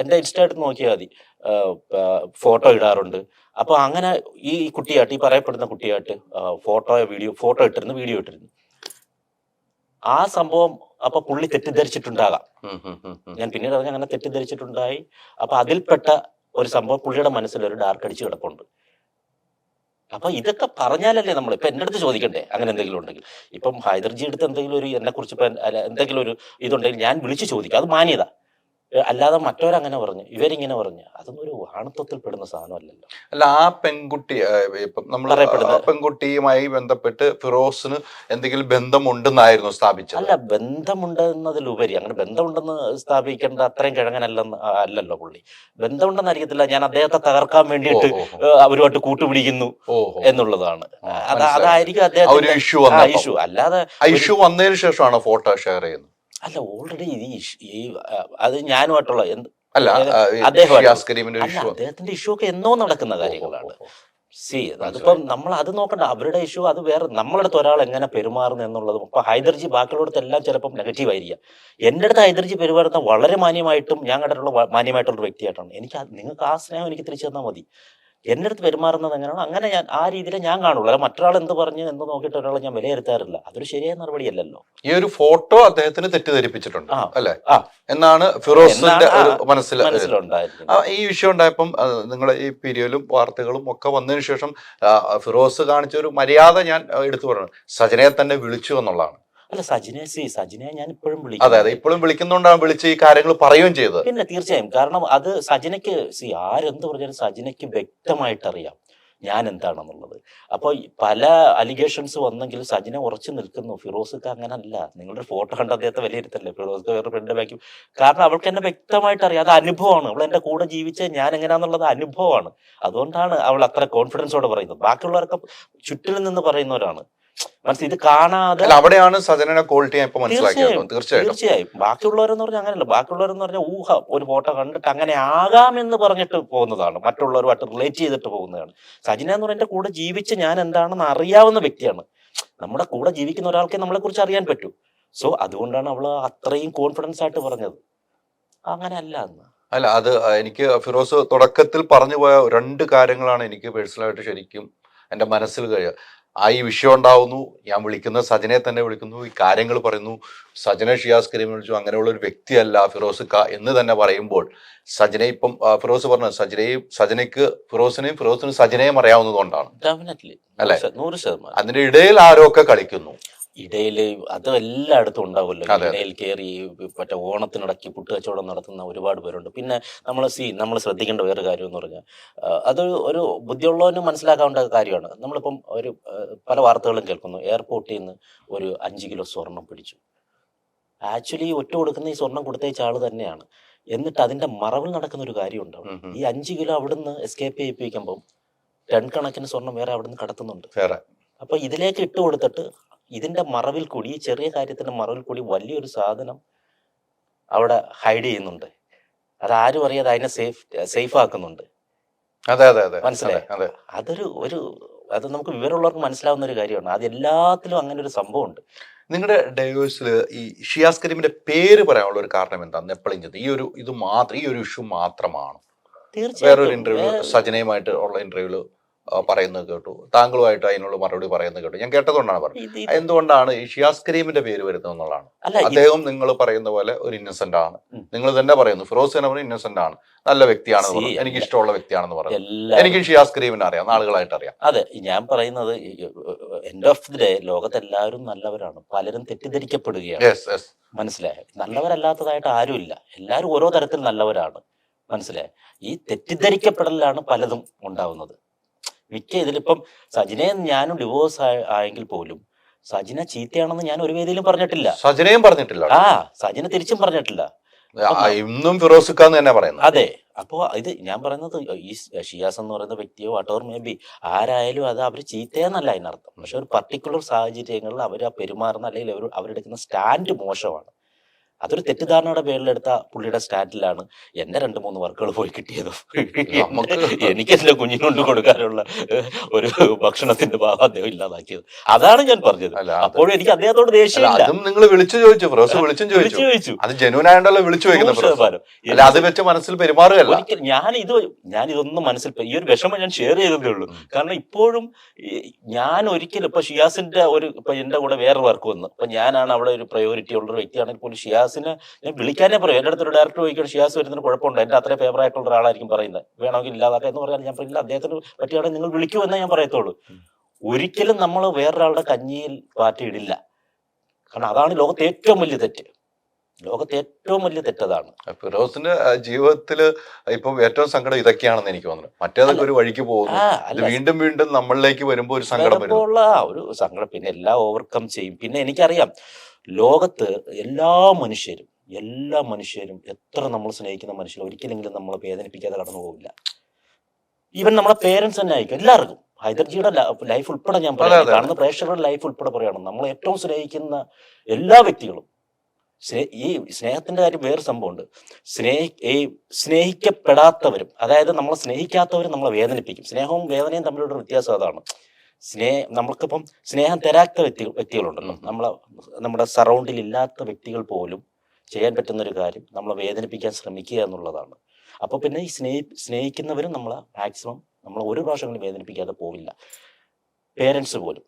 എന്റെ ഇൻസ്റ്റായിട്ട് നോക്കിയാൽ മതി, ഫോട്ടോ ഇടാറുണ്ട്. അപ്പൊ അങ്ങനെ ഈ കുട്ടിയായിട്ട്, ഈ പറയപ്പെടുന്ന കുട്ടിയായിട്ട് ഫോട്ടോ ഇട്ടിരുന്നു, വീഡിയോ ഇട്ടിരുന്നു. ആ സംഭവം അപ്പൊ പുള്ളി തെറ്റിദ്ധരിച്ചിട്ടുണ്ടാകാം. ഞാൻ പിന്നീട് അറിഞ്ഞ അങ്ങനെ തെറ്റിദ്ധരിച്ചിട്ടുണ്ടായി. അപ്പൊ അതിൽപ്പെട്ട ഒരു സംഭവം പുള്ളിയുടെ മനസ്സിൽ ഒരു ഡാർക്ക് അടിച്ച് കിടപ്പുണ്ട്. അപ്പൊ ഇതൊക്കെ പറഞ്ഞാലല്ലേ നമ്മൾ ഇപ്പൊ എന്റെ അടുത്ത് ചോദിക്കണ്ടേ അങ്ങനെ എന്തെങ്കിലും ഉണ്ടെങ്കിൽ. ഇപ്പം ഹൈദർജി അടുത്ത് എന്തെങ്കിലും ഒരു എന്നെ കുറിച്ച് ഇപ്പൊ എന്തെങ്കിലും ഒരു ഇതുണ്ടെങ്കിൽ ഞാൻ വിളിച്ചു ചോദിക്കും, അത് മാന്യത. അല്ലാതെ മറ്റവരങ്ങനെ പറഞ്ഞു, ഇവരിങ്ങനെ പറഞ്ഞു, അതൊന്നും ഒരു ആണത്വത്തിൽ പെടുന്ന സാധനമല്ലല്ലോ. അല്ല, ആ പെൺകുട്ടി ഇപ്പം നമ്മൾ പെൺകുട്ടിയുമായി ബന്ധപ്പെട്ട് ഫിറോസിന് എന്തെങ്കിലും ബന്ധമുണ്ടെന്നായിരുന്നു സ്ഥാപിച്ചത്? അല്ല, ബന്ധമുണ്ടെന്നതിലുപരി അങ്ങനെ ബന്ധമുണ്ടെന്ന് സ്ഥാപിക്കേണ്ട അത്രയും അല്ലല്ലോ പുള്ളി. ബന്ധമുണ്ടെന്ന് അറിയത്തില്ല, ഞാൻ അദ്ദേഹത്തെ തകർക്കാൻ വേണ്ടിയിട്ട് അവരുമായിട്ട് കൂട്ടുപിടിക്കുന്നു എന്നുള്ളതാണ്. അതായിരിക്കും അദ്ദേഹത്തിന്റെ ഇഷ്യൂ. അല്ലാതെ ഇഷ്യൂ വന്നതിന് ശേഷമാണ് ഫോട്ടോ ഷെയർ ചെയ്യുന്നത്. അല്ല, ഓൾറെഡി അത് ഞാനുമായിട്ടുള്ള അദ്ദേഹത്തിന്റെ ഇഷ്യൂ ഒക്കെ എന്നോ നടക്കുന്ന കാര്യങ്ങളാണ്. അതിപ്പം നമ്മൾ അത് നോക്കണ്ട, അവരുടെ ഇഷ്യൂ അത് വേറെ. നമ്മളടുത്ത് ഒരാൾ എങ്ങനെ പെരുമാറുന്നു എന്നുള്ളതും. ഇപ്പൊ ഹൈദർജി ബാക്കിയുള്ളടത്ത് എല്ലാം ചിലപ്പോൾ നെഗറ്റീവ് ആയിരിക്കാം. എന്റെ അടുത്ത് ഹൈദർജി പെരുമാറുന്ന വളരെ മാന്യമായിട്ടും ഞാൻ കണ്ടിട്ടുള്ള മാന്യമായിട്ടുള്ള വ്യക്തിയായിട്ടാണ്. നിങ്ങൾക്ക് ആ സ്നേഹം എനിക്ക് തിരിച്ചു തന്നാൽ മതി. എന്റെ അടുത്ത് പെരുമാറുന്നത് എങ്ങനെയാണോ അങ്ങനെ ഞാൻ ആ രീതിയിൽ ഞാൻ കാണുള്ളൂ. അല്ല മറ്റൊരാൾ എന്ത് പറഞ്ഞു എന്ന് നോക്കിയിട്ട് ഒരാളെ ഞാൻ വിലയിരുത്താറില്ല. അതൊരു ശരിയായ നടപടിയല്ലല്ലോ. ഈ ഒരു ഫോട്ടോ അദ്ദേഹത്തിന് തെറ്റിദ്ധരിപ്പിച്ചിട്ടുണ്ട് അല്ലെ എന്നാണ് ഫിറോസിന്റെ മനസ്സിലുണ്ടായിരുന്നത്. ഈ വിഷയം ഉണ്ടായപ്പം നിങ്ങളെ ഈ പീരിയലും വാർത്തകളും ഒക്കെ വന്നതിന് ശേഷം ഫിറോസ് കാണിച്ച ഒരു മര്യാദ ഞാൻ എടുത്തു പറഞ്ഞു, സജനയെ തന്നെ വിളിച്ചു എന്നുള്ളതാണ്. അല്ല, സജിനെ ഞാൻ ഇപ്പോഴും വിളിക്കും. അതെ, ഇപ്പോഴും വിളിക്കുന്നോണ്ടാണ് വിളിച്ച് ഈ കാര്യങ്ങൾ പറയുകയും ചെയ്തത്. പിന്നെ തീർച്ചയായും, കാരണം അത് സജിനയ്ക്ക് ആരെന്ത് പറഞ്ഞാലും സജിനയ്ക്ക് വ്യക്തമായിട്ട് അറിയാം ഞാൻ എന്താണെന്നുള്ളത്. അപ്പോൾ പല അലിഗേഷൻസ് വന്നെങ്കിലും സജിന ഉറച്ചു നിൽക്കുന്നു. ഫിറോസ്ക്ക് അങ്ങനെ അല്ല. നിങ്ങളുടെ ഫോട്ടോ കണ്ട് അദ്ദേഹത്തെ വിലയിരുത്തല്ലേ, ഫിറോസ്ക്ക് വേറെ ഫ്രണ്ട് ബാക്കും. കാരണം അവൾക്ക് എന്നെ വ്യക്തമായിട്ട് അറിയാം, അത് അനുഭവമാണ്. അവൾ എന്റെ കൂടെ ജീവിച്ച ഞാൻ എങ്ങനെയാന്നുള്ളത് അനുഭവമാണ്. അതുകൊണ്ടാണ് അവൾ അത്ര കോൺഫിഡൻസോടെ പറയുന്നത്. ബാക്കിയുള്ളവരൊക്കെ ചുറ്റിലും നിന്ന് പറയുന്നവരാണ്. ഇത് കാണാതെ അവിടെയാണ് സജനയുടെ ക്വാളിറ്റി മനസ്സിലാക്കിയത്. തീർച്ചയായും ബാക്കിയുള്ളവരെന്ന് പറഞ്ഞാൽ അങ്ങനെയല്ല. ബാക്കിയുള്ളവരെന്ന് പറഞ്ഞാൽ ഊഹം, ഒരു ഫോട്ടോ കണ്ടിട്ട് അങ്ങനെ ആകാമെന്ന് പറഞ്ഞിട്ട് പോകുന്നതാണ്, മറ്റുള്ളവരുമായിട്ട് റിലേറ്റ് ചെയ്തിട്ട് പോകുന്നതാണ്. സജിന എന്ന് പറഞ്ഞാൽ എന്റെ കൂടെ ജീവിച്ച് ഞാൻ എന്താണെന്ന് അറിയാവുന്ന വ്യക്തിയാണ്. നമ്മുടെ കൂടെ ജീവിക്കുന്ന ഒരാൾക്കെ നമ്മളെ കുറിച്ച് അറിയാൻ പറ്റൂ. സോ അതുകൊണ്ടാണ് അവള് അത്രയും കോൺഫിഡൻസ് ആയിട്ട് പറഞ്ഞത്. അങ്ങനെ അല്ല എന്ന്. അല്ല, അത് എനിക്ക് ഫിറോസ് തുടക്കത്തിൽ പറഞ്ഞു പോയ 2 കാര്യങ്ങളാണ് എനിക്ക് പേഴ്സണലായിട്ട് ശരിക്കും എൻ്റെ മനസ്സിൽ കഴിയുക. ഈ വിഷയം ഉണ്ടാവുന്നു, ഞാൻ വിളിക്കുന്ന സജനെ തന്നെ വിളിക്കുന്നു, ഈ കാര്യങ്ങൾ പറയുന്നു, സജനെ ഷിയാസ് കരീം വിളിച്ചു, അങ്ങനെയുള്ള ഒരു വ്യക്തിയല്ല ഫിറോസ് ക എന്ന് തന്നെ പറയുമ്പോൾ സജനെ ഇപ്പം ഫിറോസ് പറഞ്ഞു സജനയ്ക്ക് ഫിറോസിനും സജനെയും അറിയാവുന്നതുകൊണ്ടാണ് അല്ലെ? 100%. അതിന്റെ ഇടയിൽ ആരൊക്കെ കളിക്കുന്നു, ഇടയില് അത് എല്ലായിടത്തും ഉണ്ടാവുമല്ലോ. ഇടയിൽ കയറി മറ്റേ ഓണത്തിനിടയ്ക്ക് പുട്ട് കച്ചവടം നടത്തുന്ന ഒരുപാട് പേരുണ്ട്. പിന്നെ നമ്മൾ ശ്രദ്ധിക്കേണ്ട വേറെ കാര്യം എന്ന് പറഞ്ഞാൽ അത് ഒരു ബുദ്ധിയുള്ളവന് മനസ്സിലാക്കാവേണ്ട കാര്യമാണ്. നമ്മളിപ്പം പല വാർത്തകളും കേൾക്കുന്നു, എയർപോർട്ടിൽ നിന്ന് ഒരു 5 കിലോ സ്വർണം പിടിച്ചു. ആക്ച്വലി ഒറ്റ കൊടുക്കുന്ന ഈ സ്വർണം കൊടുത്തേച്ച ആള് തന്നെയാണ്. എന്നിട്ട് അതിന്റെ മറവിൽ നടക്കുന്ന ഒരു കാര്യം ഉണ്ടാവും. ഈ 5 കിലോ അവിടുന്ന് എസ്കേപ്പ് ചെയ്യിപ്പിക്കുമ്പോൾ ടൺ കണക്കിന് സ്വർണം വേറെ അവിടുന്ന് കടത്തുന്നുണ്ട്. അപ്പൊ ഇതിലേക്ക് ഇട്ട് കൊടുത്തിട്ട് ഇതിന്റെ മറവിൽ കൂടി, ഈ ചെറിയ കാര്യത്തിന്റെ മറവിൽ കൂടി വലിയൊരു സാധനം അവിടെ ഹൈഡ് ചെയ്യുന്നുണ്ട്. അതാരും അറിയാതെ അതിനെ സേഫ് ആക്കുന്നുണ്ട്. മനസ്സിലായി? അത് നമുക്ക് വിവരമുള്ളവർക്ക് മനസ്സിലാവുന്ന ഒരു കാര്യമാണ്. അത് എല്ലാത്തിലും അങ്ങനെ ഒരു സംഭവം ഉണ്ട്. നിങ്ങളുടെ ഡൈവേഴ്സിൽ ഈ ഷിയാസ് കരീമിന്റെ പേര് പറയാനുള്ള ഒരു കാരണം എന്താണ്? എപ്പോഴും ഈ ഒരു ഇഷ്യൂ മാത്രമാണ്. വേറൊരു ഇന്റർവ്യൂ സജനയുമായിട്ട് ഉള്ള ഇന്റർവ്യൂല് പറയുന്നത് കേട്ടു, താങ്കളുമായിട്ട് അതിനുള്ള മറുപടി പറയുന്നത് കേട്ടു. ഞാൻ കേട്ടതുകൊണ്ടാണ് പറഞ്ഞത്. എന്തുകൊണ്ടാണ് ഈ ഷിയാസ് കരീമിന്റെ പേര് വരുന്നത് എന്നുള്ളതാണ്. അദ്ദേഹം നിങ്ങൾ പറയുന്ന പോലെ ഒരു ഇന്നസെന്റ് ആണ്. നിങ്ങൾ തന്നെ പറയുന്നു ഫിറോസ് ഖാൻ ഇന്നസെന്റ് ആണ്, നല്ല വ്യക്തിയാണ്, എനിക്ക് ഇഷ്ടമുള്ള വ്യക്തിയാണെന്ന് പറയുന്നത്. എനിക്ക് ഷിയാസ് കരീമിനെ അറിയാം, നാളുകളായിട്ട് അറിയാം. അതെ, ഞാൻ പറയുന്നത് എൻഡ് ഓഫ് ദി ഡേ ലോകത്തെല്ലാവരും നല്ലവരാണ്, പലരും തെറ്റിദ്ധരിക്കപ്പെടുകയാണ്. മനസ്സിലായി? നല്ലവരല്ലാത്തതായിട്ട് ആരുമില്ല, എല്ലാവരും ഓരോ തരത്തിൽ നല്ലവരാണ്. മനസ്സിലായി? ഈ തെറ്റിദ്ധരിക്കപ്പെടലാണ് പലതും ഉണ്ടാവുന്നത്. മിക്ക ഇതിലിപ്പം സജിനെ ഞാനും ഡിവോഴ്സ് ആയെങ്കിൽ പോലും സജിന ചീത്തയാണെന്ന് ഞാൻ ഒരു വേദിയിലും പറഞ്ഞിട്ടില്ല. സജിനയും പറഞ്ഞിട്ടില്ല. സജിന തിരിച്ചും പറഞ്ഞിട്ടില്ല. ഇന്നും ഫിറോസ് ഖാൻ തന്നെ പറയുന്നത്. അതെ. അപ്പോ ഇത് ഞാൻ പറയുന്നത് ഈ ഷിയാസ് എന്ന് പറയുന്ന വ്യക്തിയോ വാട്ടവർ മേ ബി ആരായാലും അത് അവർ ചീത്തയെന്നല്ല അതിനർത്ഥം. പക്ഷെ ഒരു പർട്ടിക്കുലർ സാഹചര്യങ്ങളിൽ അവർ പെരുമാറുന്ന അല്ലെങ്കിൽ അവരെടുക്കുന്ന സ്റ്റാൻഡ് മോശമാണ്. അതൊരു തെറ്റിദ്ധാരണയുടെ പേരിലെടുത്ത പുള്ളിയുടെ സ്റ്റാൻഡിലാണ് എന്റെ 2-3 വർക്കുകൾ പോയി കിട്ടിയത്. എനിക്ക് എന്റെ കുഞ്ഞിനോണ്ട് കൊടുക്കാനുള്ള ഒരു ഭക്ഷണത്തിന്റെ ഭാഗം അദ്ദേഹം ഇല്ലാതാക്കിയത്. അതാണ് ഞാൻ പറഞ്ഞത്. അപ്പോഴും എനിക്ക് അദ്ദേഹത്തോട് ദേഷ്യമില്ല. നിങ്ങൾ വിളിച്ചു ചോദിച്ചു, ഫിറോസ് വിളിച്ചും ചോദിച്ചു. അത് ജെന്യൂൻ ആയതുകൊണ്ടല്ലോ വിളിച്ചു ചോദിക്കുന്നത്. അത് വെച്ച് മനസ്സിൽ പെരുമാറുകയല്ല. ഒരിക്കലും ഞാനിതൊന്നും മനസ്സിൽ ഈ ഒരു വിഷമം ഞാൻ ഷെയർ ചെയ്തതേ ഉള്ളൂ. കാരണം ഇപ്പോഴും ഞാൻ ഒരിക്കലും ഇപ്പൊ ഷിയാസിന്റെ ഇപ്പൊ എന്റെ കൂടെ വേറെ വർക്ക് വന്നു, അപ്പൊ ഞാനാണ് അവിടെ ഒരു പ്രയോറിറ്റി ഉള്ള ഒരു വ്യക്തിയാണെങ്കിൽ പോലും ഷിയാസിനെ ഞാൻ വിളിക്കാനേ പറയും. എന്റെ അടുത്തൊരു ഡയറക്ടർ ചോദിക്കണം ഷിയാസ് വരുന്നതിന് കുഴപ്പമുണ്ട്, എന്റെ അത്രയും ഫേവർ ആയിട്ടുള്ള ഒരാളായിരിക്കും പറയുന്നത്, വേണമെങ്കിൽ ഇല്ലാതാക്കാം എന്ന് പറഞ്ഞാൽ ഞാൻ പറയില്ല, അദ്ദേഹത്തിന് പറ്റിയാണെങ്കിൽ നിങ്ങൾ വിളിക്കൂ എന്നേ ഞാൻ പറയത്തുള്ളൂ. ഒരിക്കലും നമ്മൾ വേറൊരാളുടെ കഞ്ഞിയിൽ പാറ്റിയിടില്ല. കാരണം അതാണ് ലോകത്തെ ഏറ്റവും വലിയ തെറ്റ്. അതാണ്. ഫിറോസിന്റെ ജീവിതത്തില് ഇപ്പൊ ഏറ്റവും സങ്കടം ഇതൊക്കെയാണെന്ന് എനിക്ക് തോന്നുന്നു. മറ്റേതൊക്കെ ഒരു വഴിക്ക് പോകുന്നു, വീണ്ടും വീണ്ടും നമ്മളിലേക്ക് വരുമ്പോ ഒരു സങ്കടം ഒരു സങ്കടം. പിന്നെ എല്ലാം ഓവർകം ചെയ്യും. പിന്നെ എനിക്കറിയാം ലോകത്ത് എല്ലാ മനുഷ്യരും എത്ര നമ്മൾ സ്നേഹിക്കുന്ന മനുഷ്യർ ഒരിക്കലെങ്കിലും നമ്മളെ വേദനിപ്പിക്കാതെ കടന്നു പോകില്ല. ഈവൻ നമ്മളെ പേരൻസ് തന്നെ ആയിരിക്കും എല്ലാവർക്കും. ഹൈദർജിയുടെ ലൈഫ് ഉൾപ്പെടെ ഞാൻ പറയാം, കാണുന്ന പ്രേക്ഷകരുടെ ലൈഫ് ഉൾപ്പെടെ പറയണം, നമ്മൾ ഏറ്റവും സ്നേഹിക്കുന്ന എല്ലാ വ്യക്തികളും. ഈ സ്നേഹത്തിന്റെ കാര്യം വേറെ സംഭവമുണ്ട്. സ്നേഹിക്കപ്പെടാത്തവരും, അതായത് നമ്മളെ സ്നേഹിക്കാത്തവരും നമ്മളെ വേദനിപ്പിക്കും. സ്നേഹവും വേദനയും തമ്മിലുള്ള വ്യത്യാസം അതാണ്. നമ്മൾക്കിപ്പം സ്നേഹം തരാത്ത വ്യക്തികളുണ്ടല്ലോ, നമ്മുടെ സറൗണ്ടിൽ ഇല്ലാത്ത വ്യക്തികൾ പോലും ചെയ്യാൻ പറ്റുന്ന ഒരു കാര്യം നമ്മളെ വേദനിപ്പിക്കാൻ ശ്രമിക്കുക എന്നുള്ളതാണ്. അപ്പൊ പിന്നെ ഈ സ്നേഹിക്കുന്നവരും നമ്മളെ മാക്സിമം ഒരു പ്രാവശ്യങ്ങളും വേദനിപ്പിക്കാതെ പോവില്ല. പേരൻസ് പോലും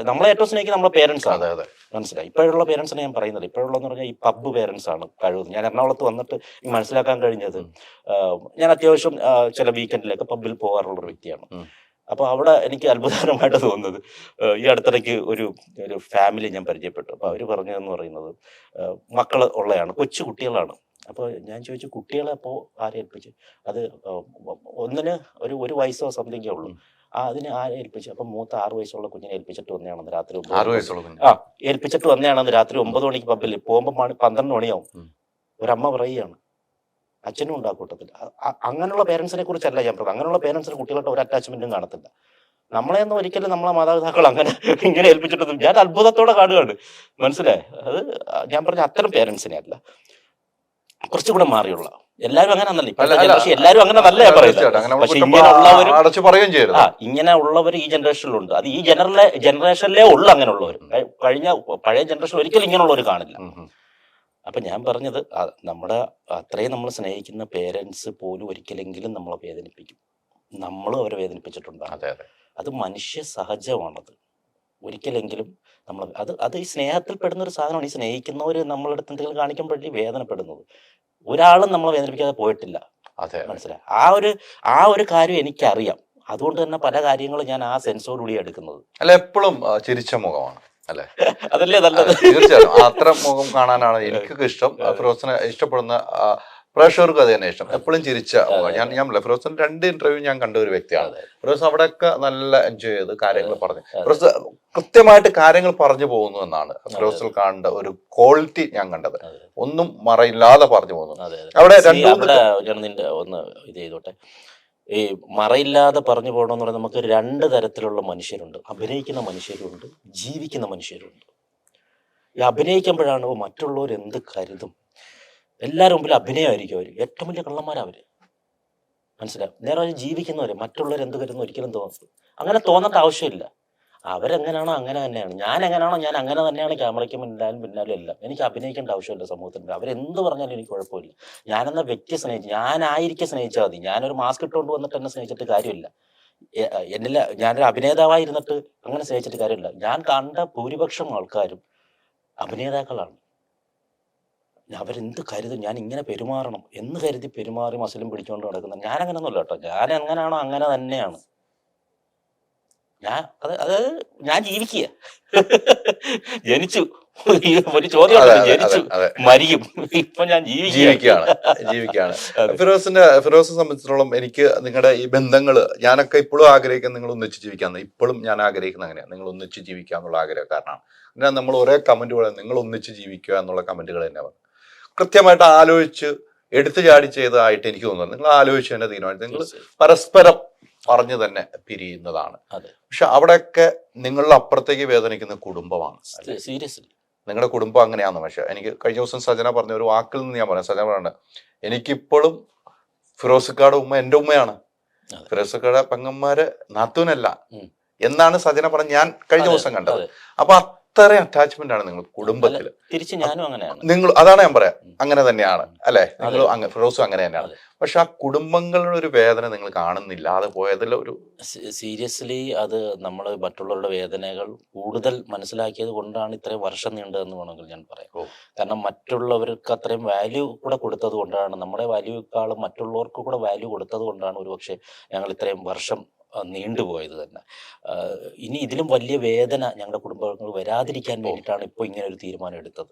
നമ്മളെ ഏറ്റവും സ്നേഹിക്കുന്ന നമ്മളെ പേരൻസ് ആണ്. മനസ്സിലായി? ഇപ്പോഴുള്ള പേരൻസിനെ ഞാൻ പറയുന്നത്, ഇപ്പോഴുള്ളതെന്ന് പറഞ്ഞാൽ ഈ പബ്ബ് പേരൻസ് ആണ് കഴിവ്. ഞാൻ എറണാകുളത്ത് വന്നിട്ട് മനസ്സിലാക്കാൻ കഴിഞ്ഞത്, ഞാൻ അത്യാവശ്യം ചില വീക്കെൻഡിലൊക്കെ പബ്ബിൽ പോകാറുള്ളൊരു വ്യക്തിയാണ്. അപ്പൊ അവിടെ എനിക്ക് അത്ഭുതകരമായിട്ട് തോന്നുന്നത്, ഈ അടുത്തിടയ്ക്ക് ഒരു ഫാമിലി ഞാൻ പരിചയപ്പെട്ടു. അപ്പൊ അവര് പറഞ്ഞതെന്ന് പറയുന്നത് മക്കള് ഉള്ളതാണ്, കൊച്ചു കുട്ടികളാണ്. അപ്പോൾ ഞാൻ ചോദിച്ചു കുട്ടികളെ അപ്പോൾ ആരെ ഏൽപ്പിച്ചു? അത് ഒന്നിന് ഒരു വയസ്സോ സംതിങ്ങേ ഉള്ളൂ. അതിന് ആരെ ഏൽപ്പിച്ചു? അപ്പൊ മൂത്ത 6 വയസ്സുള്ള കുഞ്ഞിനെ ഏൽപ്പിച്ചിട്ട് വന്നതാണെന്ന് രാത്രി ഏൽപ്പിച്ചിട്ട് വന്നതാണെന്ന് രാത്രി 9 മണിക്ക് പബ്ബിൽ പോകുമ്പോൾ 12 മണിയാവും. ഒരമ്മ പറയുകയാണ്, അച്ഛനും ഉണ്ടാക്കൂട്ടത്തിൽ. അങ്ങനെയുള്ള പേരൻസിനെ കുറിച്ചല്ല ഞാൻ പറഞ്ഞത്. അങ്ങനെയുള്ള പേരൻസിന് കുട്ടികളുടെ ഒരു അറ്റാച്ച്മെന്റും കാണത്തില്ല. നമ്മളെയൊന്നും ഒരിക്കലും നമ്മളെ മാതാപിതാക്കൾ ഇങ്ങനെ ഏൽപ്പിച്ചിട്ടൊന്നും ഞാൻ അത്ഭുതത്തോടെ കാണുകയാണ്. മനസ്സിലായി? അത് ഞാൻ പറഞ്ഞ അത്തരം പേരൻസിനെ അല്ല, കുറച്ചുകൂടെ മാറിയുള്ള എല്ലാവരും അങ്ങനെ എല്ലാവരും അങ്ങനെ നല്ല പറയുന്നത്. പക്ഷെ ഇങ്ങനെ ഉള്ളവർ ഈ ജനറേഷനിലുണ്ട്. അത് ഈ ജനറേഷനിലേ ഉള്ളു അങ്ങനെയുള്ളവർ. പഴയ ജനറേഷൻ ഒരിക്കലും ഇങ്ങനെയുള്ളവർ കാണില്ല. അപ്പൊ ഞാൻ പറഞ്ഞത്, നമ്മുടെ അത്രയും നമ്മൾ സ്നേഹിക്കുന്ന പേരൻസ് പോലും ഒരിക്കലെങ്കിലും നമ്മളെ വേദനിപ്പിക്കും. നമ്മളും അവരെ വേദനിപ്പിച്ചിട്ടുണ്ട്. അത് മനുഷ്യ സഹജമാണത്. ഒരിക്കലെങ്കിലും നമ്മൾ അത് ഈ സ്നേഹത്തിൽ പെടുന്ന ഒരു സാധനമാണ്. ഈ സ്നേഹിക്കുന്നവർ നമ്മളടുത്ത് എന്തെങ്കിലും കാണിക്കുമ്പോഴേ വേദനപ്പെടുന്നത്. ഒരാളും നമ്മളെ വേദനിപ്പിക്കാതെ പോയിട്ടില്ല. അതെ, മനസ്സിലായി. ആ ഒരു കാര്യം എനിക്കറിയാം. അതുകൊണ്ട് തന്നെ പല കാര്യങ്ങളും ഞാൻ ആ സെൻസോടുകൂടി എടുക്കുന്നത്. അല്ല, എപ്പോഴും ചിരിച്ച മുഖമാണ് അല്ലെ? അതല്ലേ നല്ലത്. തീർച്ചയായും അത്തരം മുഖം കാണാനാണ് എനിക്കൊക്കെ ഇഷ്ടം. ഫിറോസിനെ ഇഷ്ടപ്പെടുന്ന പ്രേക്ഷകർക്കും അത് തന്നെ ഇഷ്ടം. എപ്പോഴും ചിരിച്ച മുഖം. ഞാൻ ഫിറോസിന്റെ 2 ഇന്റർവ്യൂ ഞാൻ കണ്ട ഒരു വ്യക്തിയാണ്. ഫിറോസ് അവിടെയൊക്കെ നല്ല എൻജോയ് ചെയ്ത് കാര്യങ്ങൾ പറഞ്ഞു. ഫിറോസ് കൃത്യമായിട്ട് കാര്യങ്ങൾ പറഞ്ഞു പോകുന്നു എന്നാണ് ഫിറോസിൽ കാണേണ്ട ഒരു ക്വാളിറ്റി ഞാൻ കണ്ടത്. ഒന്നും മറയില്ലാതെ പറഞ്ഞു പോകുന്നു. അവിടെ ഞാൻ നിന്റെ ഒന്ന് ഇത് ചെയ്തോട്ടെ. ഈ മറയില്ലാതെ പറഞ്ഞു പോകണമെന്ന് പറഞ്ഞാൽ നമുക്ക് 2 തരത്തിലുള്ള മനുഷ്യരുണ്ട്. അഭിനയിക്കുന്ന മനുഷ്യരുണ്ട്, ജീവിക്കുന്ന മനുഷ്യരുണ്ട്. ഈ അഭിനയിക്കുമ്പോഴാണ് മറ്റുള്ളവർ എന്ത് കരുതും, എല്ലാവരും മുമ്പിൽ അഭിനയമായിരിക്കും. അവർ ഏറ്റവും വലിയ കള്ളന്മാരവർ. മനസ്സിലാവും. നേരെ ജീവിക്കുന്നവർ മറ്റുള്ളവർ എന്ത് കരുതുന്നു ഒരിക്കലും തോന്നുന്നു അങ്ങനെ തോന്നേണ്ട ആവശ്യമില്ല. അവരെങ്ങനെയാണോ അങ്ങനെ തന്നെയാണ്. ഞാൻ എങ്ങനെയാണോ ഞാൻ അങ്ങനെ തന്നെയാണ്. ക്യാമറയ്ക്ക് പിന്നാലും എല്ലാം. എനിക്ക് അഭിനയിക്കേണ്ട ആവശ്യമില്ല സമൂഹത്തിന്. അവരെന്ത് പറഞ്ഞാലും എനിക്ക് കുഴപ്പമില്ല. ഞാനെന്ന വ്യക്തിയെ സ്നേഹിച്ചു, ഞാനായിരിക്കും സ്നേഹിച്ചാൽ മതി. ഞാനൊരു മാസ്ക് ഇട്ടുകൊണ്ട് വന്നിട്ട് എന്നെ സ്നേഹിച്ചിട്ട് കാര്യമില്ല. ഞാനൊരു അഭിനേതാവായിരുന്നിട്ട് അങ്ങനെ സ്നേഹിച്ചിട്ട് കാര്യമില്ല. ഞാൻ കണ്ട ഭൂരിപക്ഷം ആൾക്കാരും അഭിനേതാക്കളാണ്. അവരെന്ത് കരുതും, ഞാൻ ഇങ്ങനെ പെരുമാറണം എന്ന് കരുതി പെരുമാറി മസിലും പിടിച്ചുകൊണ്ട് നടക്കുന്നത്. ഞാൻ അങ്ങനെയൊന്നുമല്ല കേട്ടോ. ഞാൻ എങ്ങനെയാണോ അങ്ങനെ തന്നെയാണ്. ഞാൻ ജീവിക്കുക. ജനിച്ചു, ഒരു ചോദ്യം ജനിച്ചു, മരിക്കും. ഇപ്പൊ ഞാൻ ജീവിക്കുകയാണ്. ഫിറോസിനെ സംബന്ധിച്ചിടത്തോളം എനിക്ക് നിങ്ങളുടെ ഈ ബന്ധങ്ങള് ഞാനൊക്കെ ഇപ്പോഴും ആഗ്രഹിക്കുന്നത് നിങ്ങൾ ഒന്നിച്ച് ജീവിക്കാന്ന്. ഇപ്പോഴും ഞാൻ ആഗ്രഹിക്കുന്നത് അങ്ങനെയാണ്. നിങ്ങൾ ഒന്നിച്ച് ജീവിക്കുക എന്നുള്ള ആഗ്രഹക്കാരനാണ്. എന്നാൽ നമ്മൾ ഒരേ കമന്റ് പറയാം, നിങ്ങൾ ഒന്നിച്ച് ജീവിക്കുക എന്നുള്ള കമന്റുകൾ തന്നെ വന്നു. കൃത്യമായിട്ട് ആലോചിച്ച് എടുത്തു ചാടി ചെയ്തതായിട്ട് എനിക്ക് തോന്നുന്നത്. നിങ്ങൾ ആലോചിച്ച് തന്നെ തീരുമാനിച്ചു. നിങ്ങൾ പരസ്പരം പറഞ്ഞു തന്നെ പിരിയുന്നതാണ്. പക്ഷെ അവിടെയൊക്കെ നിങ്ങളുടെ അപ്പുറത്തേക്ക് വേദനിക്കുന്ന കുടുംബമാണ്. സീരിയസ്ലി നിങ്ങളുടെ കുടുംബം അങ്ങനെയാന്ന്. പക്ഷെ എനിക്ക് കഴിഞ്ഞ ദിവസം സജന പറഞ്ഞ ഒരു വാക്കിൽ നിന്ന് ഞാൻ പറയാം. സജന പറഞ്ഞ എനിക്കിപ്പോഴും ഫിറോസിക്കാട് ഉമ്മ എൻ്റെ ഉമ്മയാണ്, ഫിറോസിക്കാട് പെങ്ങന്മാര് നാത്തൂനല്ല എന്നാണ് സജന പറഞ്ഞ ഞാൻ കഴിഞ്ഞ ദിവസം കണ്ടത്. അപ്പൊ അത്രയും അറ്റാച്ച്മെന്റ് ആണ് നിങ്ങൾ കുടുംബത്തില്. തിരിച്ച് ഞാനും അങ്ങനെയാണ്. നിങ്ങൾ അതാണ് ഞാൻ പറയാം, അങ്ങനെ തന്നെയാണ് അല്ലെ? നിങ്ങൾ ഫിറോസും അങ്ങനെ തന്നെയാണ്. പക്ഷെ ആ കുടുംബങ്ങളുടെ ഒരു വേദന നിങ്ങൾ കാണുന്നില്ല. അത് പോയതിൽ ഒരു സീരിയസ്ലി അത് നമ്മൾ മറ്റുള്ളവരുടെ വേദനകൾ കൂടുതൽ മനസ്സിലാക്കിയത് കൊണ്ടാണ് ഇത്രയും വർഷം നീണ്ടതെന്ന് വേണമെങ്കിൽ ഞാൻ പറയാം. കാരണം മറ്റുള്ളവർക്ക് അത്രയും വാല്യൂ കൂടെ കൊടുത്തത് കൊണ്ടാണ്, നമ്മുടെ വാല്യൂക്കാളും മറ്റുള്ളവർക്ക് കൂടെ വാല്യൂ കൊടുത്തത് കൊണ്ടാണ് ഒരുപക്ഷെ ഞങ്ങൾ ഇത്രയും വർഷം നീണ്ടുപോയത് തന്നെ. ഇനി ഇതിലും വലിയ വേദന ഞങ്ങളുടെ കുടുംബങ്ങൾ വരാതിരിക്കാൻ വേണ്ടിയിട്ടാണ് ഇപ്പോൾ ഇങ്ങനെ ഒരു തീരുമാനം എടുത്തത്.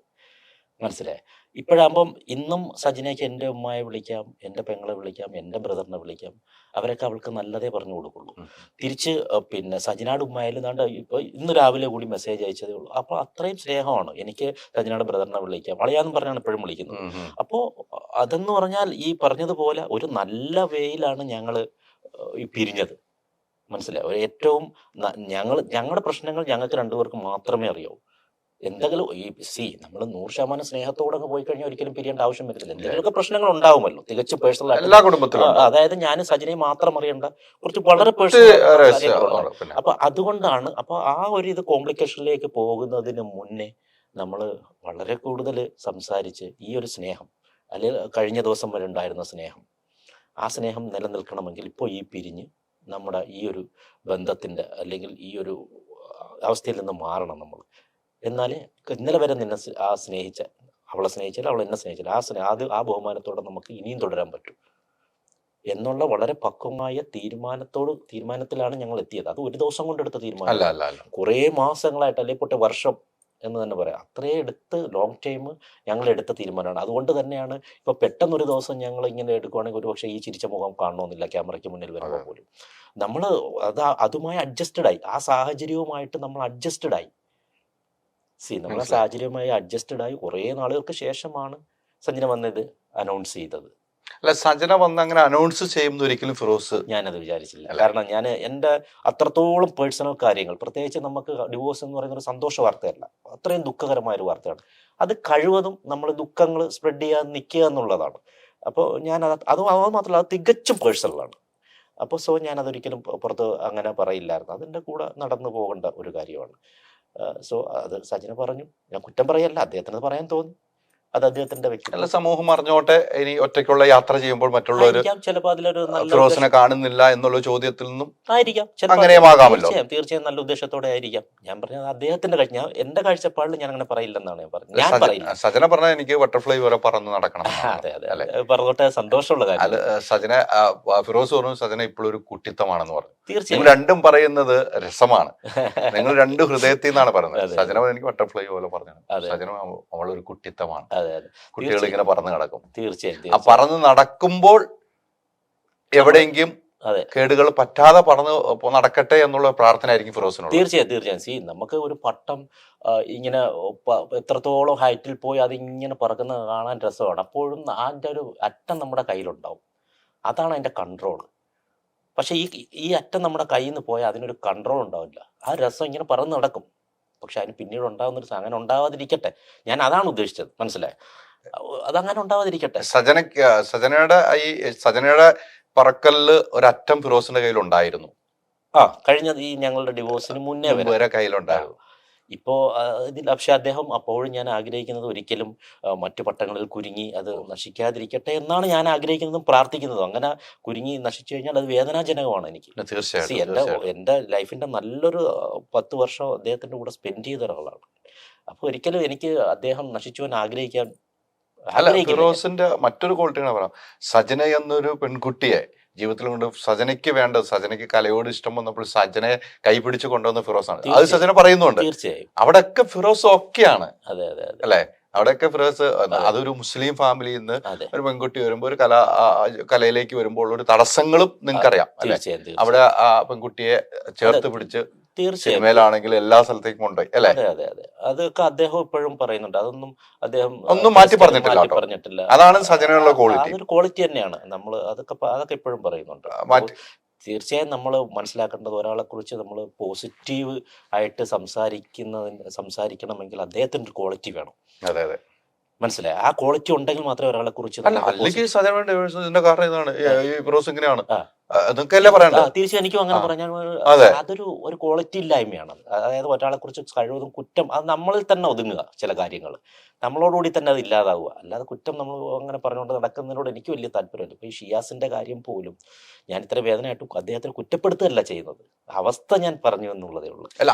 മനസ്സിലായി. ഇപ്പോഴാകുമ്പം ഇന്നും സജിനയ്ക്ക് എൻ്റെ ഉമ്മയെ വിളിക്കാം, എൻ്റെ പെങ്ങളെ വിളിക്കാം, എൻ്റെ ബ്രദറിനെ വിളിക്കാം. അവരൊക്കെ അവൾക്ക് നല്ലതേ പറഞ്ഞു കൊടുക്കുള്ളൂ. തിരിച്ച് പിന്നെ സജിനാട് ഉമ്മയിൽ നാണ്ട് ഇപ്പോൾ ഇന്ന് രാവിലെ കൂടി മെസ്സേജ് അയച്ചതേ ഉള്ളൂ. അപ്പോൾ അത്രയും സ്നേഹമാണ് എനിക്ക്. സജിനാട് ബ്രദറിനെ വിളിക്കാം, അളിയാന്നും പറഞ്ഞാണ് എപ്പോഴും വിളിക്കുന്നത്. അപ്പോൾ അതെന്ന് പറഞ്ഞാൽ ഈ പറഞ്ഞതുപോലെ ഒരു നല്ല വേയിലാണ് ഞങ്ങൾ ഈ പിരിഞ്ഞത്. മനസ്സിലായി. ഏറ്റവും ഞങ്ങളുടെ പ്രശ്നങ്ങൾ ഞങ്ങൾക്ക് 2 പേർക്ക് മാത്രമേ അറിയാവൂ. എന്തെങ്കിലും നമ്മൾ 100% സ്നേഹത്തോടെ പോയി കഴിഞ്ഞാൽ ഒരിക്കലും പിരിയേണ്ട ആവശ്യം വരുന്നില്ല. എന്തെങ്കിലുമൊക്കെ പ്രശ്നങ്ങൾ ഉണ്ടാവുമല്ലോ, തികച്ചും പേഴ്സണൽ ആയിട്ട്. അതായത് ഞാൻ സജിനെ മാത്രം അറിയേണ്ട കുറച്ച് വളരെ പേഴ്സണൽ. അപ്പൊ അതുകൊണ്ടാണ്. അപ്പൊ ആ ഒരു ഇത് കോംപ്ലിക്കേഷനിലേക്ക് പോകുന്നതിന് മുന്നേ നമ്മൾ വളരെ കൂടുതൽ സംസാരിച്ച് ഈ ഒരു സ്നേഹം, അല്ലെങ്കിൽ കഴിഞ്ഞ ദിവസം വരെ ഉണ്ടായിരുന്ന സ്നേഹം, ആ സ്നേഹം നിലനിൽക്കണമെങ്കിൽ ഇപ്പോൾ ഈ പിരിഞ്ഞ് നമ്മുടെ ഈ ഒരു ബന്ധത്തിൻ്റെ അല്ലെങ്കിൽ ഈ ഒരു അവസ്ഥയിൽ നിന്ന് മാറണം നമ്മൾ. എന്നാലേ ഇന്നലെ വരെ നിന്നെ സ്നേഹിച്ച, അവളെ സ്നേഹിച്ചാൽ അവൾ എന്നെ സ്നേഹിച്ചാൽ ആ ബഹുമാനത്തോടെ നമുക്ക് ഇനിയും തുടരാൻ പറ്റും എന്നുള്ള വളരെ പക്വമായ തീരുമാനത്തിലാണ് ഞങ്ങൾ എത്തിയത്. അത് ഒരു ദിവസം കൊണ്ടെടുത്ത തീരുമാനം, കുറേ മാസങ്ങളായിട്ട്, അല്ലെങ്കിൽ പോട്ടെ വർഷം എന്ന് തന്നെ പറയാം. അത്രയും എടുത്ത് ലോങ് ടൈം ഞങ്ങൾ എടുത്ത തീരുമാനമാണ്. അതുകൊണ്ട് തന്നെയാണ് ഇപ്പോൾ പെട്ടെന്നൊരു ദിവസം ഞങ്ങൾ ഇങ്ങനെ എടുക്കുവാണെങ്കിൽ ഒരു പക്ഷേ ഈ ചിരിച്ച മുഖം കാണണമെന്നില്ല ക്യാമറയ്ക്ക് മുന്നിൽ വരുമ്പോൾ പോലും. നമ്മൾ അതുമായി അഡ്ജസ്റ്റഡായി, ആ സാഹചര്യവുമായിട്ട് നമ്മൾ അഡ്ജസ്റ്റഡായി. നമ്മളെ സാഹചര്യവുമായി അഡ്ജസ്റ്റഡായി കുറേ നാളുകൾക്ക് ശേഷമാണ് സഞ്ജന വന്നത് അനൗൺസ് ചെയ്തത്. അല്ല, സജന വന്ന് അങ്ങനെ അനൗൺസ് ചെയ്യുമ്പോൾ ഒരിക്കലും ഫിറോസ് ഞാനത് വിചാരിച്ചില്ല. കാരണം ഞാൻ എൻ്റെ അത്രത്തോളം പേഴ്സണൽ കാര്യങ്ങൾ, പ്രത്യേകിച്ച് നമുക്ക് ഡിവോഴ്സ് എന്ന് പറയുന്ന ഒരു സന്തോഷ വാർത്തയല്ല, അത്രയും ദുഃഖകരമായൊരു വാർത്തയാണ്. അത് കഴിവതും നമ്മൾ ദുഃഖങ്ങൾ സ്പ്രെഡ് ചെയ്യാൻ നിൽക്കുക എന്നുള്ളതാണ്. അപ്പോൾ അത് മാത്രമല്ല, അത് തികച്ചും പേഴ്സണലാണ്. അപ്പോൾ ഞാനതൊരിക്കലും പുറത്ത് അങ്ങനെ പറയില്ലായിരുന്നു. അതിൻ്റെ കൂടെ നടന്നു പോകേണ്ട ഒരു കാര്യമാണ്. അത് സജിന പറഞ്ഞു. ഞാൻ കുറ്റം പറയല്ല, അദ്ദേഹത്തിന് പറയാൻ തോന്നി. അത് അദ്ദേഹത്തിന്റെ അല്ല, വ്യക്തി സമൂഹം അറിഞ്ഞോട്ടെ, ഇനി ഒറ്റയ്ക്കുള്ള യാത്ര ചെയ്യുമ്പോൾ മറ്റുള്ളവർ ചിലപ്പോ അതിലൊരു നല്ല ഫിറോസിനെ കാണുന്നില്ല എന്നുള്ള ചോദ്യത്തിൽ നിന്നും ആയിരിക്കാം, ചിലപ്പോൾ അങ്ങനെയും ആകാമല്ലോ. തീർച്ചയായും നല്ല ഉദ്ദേശത്തോടെ ആയിരിക്കാം. ഞാൻ പറഞ്ഞത് അദ്ദേഹത്തിന്റെ ഞാൻ എന്റെ കാഴ്ചപ്പാടിൽ ഞാൻ അങ്ങനെ പറയില്ലെന്നാണ് ഞാൻ പറഞ്ഞത്. ഞാൻ പറയില്ല. സജന പറഞ്ഞാൽ എനിക്ക് ബട്ടർഫ്ലൈ പോലെ പറന്ന് നടക്കണം. അതെ അതെ, പറഞ്ഞോട്ടെ, സന്തോഷമുള്ള കാര്യം. അല്ല, സജന ഫിറോസ് പറഞ്ഞു സജന ഇപ്പോഴും ഒരു കുട്ടിത്തമാണെന്ന് പറഞ്ഞു. തീർച്ചയായും നിങ്ങൾ രണ്ടും പറയുന്നത് രസമാണ്. നിങ്ങൾ രണ്ട് ഹൃദയത്തിൽ നിന്നാണ് പറയുന്നത്. സജന എനിക്ക് ബട്ടർഫ്ലൈ പോലെ പറഞ്ഞു. സജന അവളൊരു കുട്ടിത്തമാണ്. അതെ അതെ, കുട്ടികൾ ഇങ്ങനെ പറന്ന് നടക്കും. തീർച്ചയായും ആ പറന്ന് നടക്കുമ്പോൾ എവിടെയെങ്കിലും കേടുകൾ പറ്റാതെ പറന്ന് നടക്കട്ടെ എന്നുള്ള പ്രാർത്ഥന ആയിരിക്കും ഫിറോസിനോട്. തീർച്ചയായും നമുക്ക് ഒരു പട്ടം ഇങ്ങനെ എത്രത്തോളം ഹൈറ്റിൽ പോയി അതിങ്ങനെ പറക്കുന്നത് കാണാൻ രസമാണ്. അപ്പോഴും അതിൻ്റെ ഒരു അറ്റം നമ്മുടെ കയ്യിലുണ്ടാവും. അതാണ് അതിൻ്റെ കൺട്രോൾ. പക്ഷെ ഈ അറ്റം നമ്മുടെ കയ്യിൽ നിന്ന് പോയാൽ അതിനൊരു കൺട്രോൾ ഉണ്ടാവില്ല. ആ രസം ഇങ്ങനെ പറന്ന് നടക്കും. പക്ഷെ അതിന് പിന്നീട് ഉണ്ടാകുന്നൊരു അങ്ങനെ ഉണ്ടാവാതിരിക്കട്ടെ. ഞാൻ അതാണ് ഉദ്ദേശിച്ചത്, മനസ്സിലായോ? അതങ്ങനെ ഉണ്ടാവാതിരിക്കട്ടെ. സജനയുടെ പറക്കലില് ഒരറ്റം ഫിറോസിന്റെ കയ്യിലുണ്ടായിരുന്നു. കഴിഞ്ഞ ഈ ഞങ്ങളുടെ ഡിവോഴ്സിന് മുന്നേ വരെ കയ്യിലുണ്ടായിരുന്നു. ഇപ്പോൾ ഇതിൽ പക്ഷെ അദ്ദേഹം അപ്പോഴും ഞാൻ ആഗ്രഹിക്കുന്നത് ഒരിക്കലും മറ്റു പട്ടങ്ങളിൽ കുരുങ്ങി അത് നശിക്കാതിരിക്കട്ടെ എന്നാണ് ഞാൻ ആഗ്രഹിക്കുന്നതും പ്രാർത്ഥിക്കുന്നതും. അങ്ങനെ കുരുങ്ങി നശിച്ചു കഴിഞ്ഞാൽ അത് വേദനാജനകമാണ് എനിക്ക്. തീർച്ചയായും എൻ്റെ ലൈഫിൻ്റെ നല്ലൊരു 10 വർഷം അദ്ദേഹത്തിൻ്റെ കൂടെ സ്പെൻഡ് ചെയ്ത ഒരാളാണ്. അപ്പോൾ ഒരിക്കലും എനിക്ക് അദ്ദേഹം നശിച്ചു എന്ന് ആഗ്രഹിക്കാൻ. ഫിറോസിന്റെ മറ്റൊരു ക്വാളിറ്റിയാണ് പറയാം. സജന എന്നൊരു പെൺകുട്ടിയെ ജീവിതത്തിൽ കൊണ്ട് സജനയ്ക്ക് വേണ്ടത്, സജനയ്ക്ക് കലയോട് ഇഷ്ടം വന്നപ്പോൾ സജനയെ കൈപിടിച്ച് കൊണ്ടുവന്ന ഫിറോസാണ്. അത് സജന പറയുന്നുണ്ട്. തീർച്ചയായും അവിടെയൊക്കെ ഫിറോസ് ഒക്കെയാണ്. അതെ അതെ അല്ലെ, അവിടെയൊക്കെ ഫിറോസ് അതൊരു മുസ്ലിം ഫാമിലിയിൽ നിന്ന് ഒരു പെൺകുട്ടി വരുമ്പോൾ ഒരു കലയിലേക്ക് വരുമ്പോൾ ഒരു തടസ്സങ്ങളും നിങ്ങൾക്കറിയാം അല്ലെ. അവിടെ ആ പെൺകുട്ടിയെ ചേർത്ത് പിടിച്ച് സിനിമയിലാണെങ്കിൽ എല്ലാ സ്ഥലത്തേക്കും കൊണ്ടുപോയി അല്ലെ. അതെ അതെ അതെ, അതൊക്കെ അദ്ദേഹം ഇപ്പോഴും പറയുന്നുണ്ട്. അതൊന്നും അദ്ദേഹം ഒന്നും മാറ്റി പറഞ്ഞിട്ടില്ല. അതാണ് സജനയുള്ള ക്വാളിറ്റി. അതൊരു ക്വാളിറ്റി തന്നെയാണ്. നമ്മൾ അതൊക്കെ ഇപ്പോഴും പറയുന്നുണ്ട്. തീർച്ചയായും നമ്മൾ മനസ്സിലാക്കേണ്ടത്, ഒരാളെ കുറിച്ച് നമ്മൾ പോസിറ്റീവ് ആയിട്ട് സംസാരിക്കണമെങ്കിൽ അദ്ദേഹത്തിന്റെ ഒരു ക്വാളിറ്റി വേണം. അതെ അതെ, മനസ്സിലായി. ആ ക്വാളിറ്റി ഉണ്ടെങ്കിൽ മാത്രമേ ഒരാളെ കുറിച്ച് തീർച്ചയായും എനിക്കും അങ്ങനെ പറഞ്ഞാൽ അതൊരു ക്വാളിറ്റി ഇല്ലായ്മയാണ്. അതായത് ഒരാളെ കുറിച്ച് കഴിവതും കുറ്റം അത് നമ്മളിൽ തന്നെ ഒതുങ്ങുക. ചില കാര്യങ്ങൾ നമ്മളോടുകൂടി തന്നെ അത് ഇല്ലാതാവുക. അല്ലാതെ കുറ്റം നമ്മൾ അങ്ങനെ പറഞ്ഞുകൊണ്ട് നടക്കുന്നതിനോട് എനിക്ക് വലിയ താല്പര്യമില്ല. ഇപ്പൊ ഈ ഷിയാസിന്റെ കാര്യം പോലും ഞാൻ ഇത്ര വേദനയായിട്ട് അദ്ദേഹത്തിന് കുറ്റപ്പെടുത്തുകയല്ല ചെയ്യുന്നത്. അവസ്ഥ ഞാൻ പറഞ്ഞു എന്നുള്ളതേ ഉള്ളൂ. അല്ല,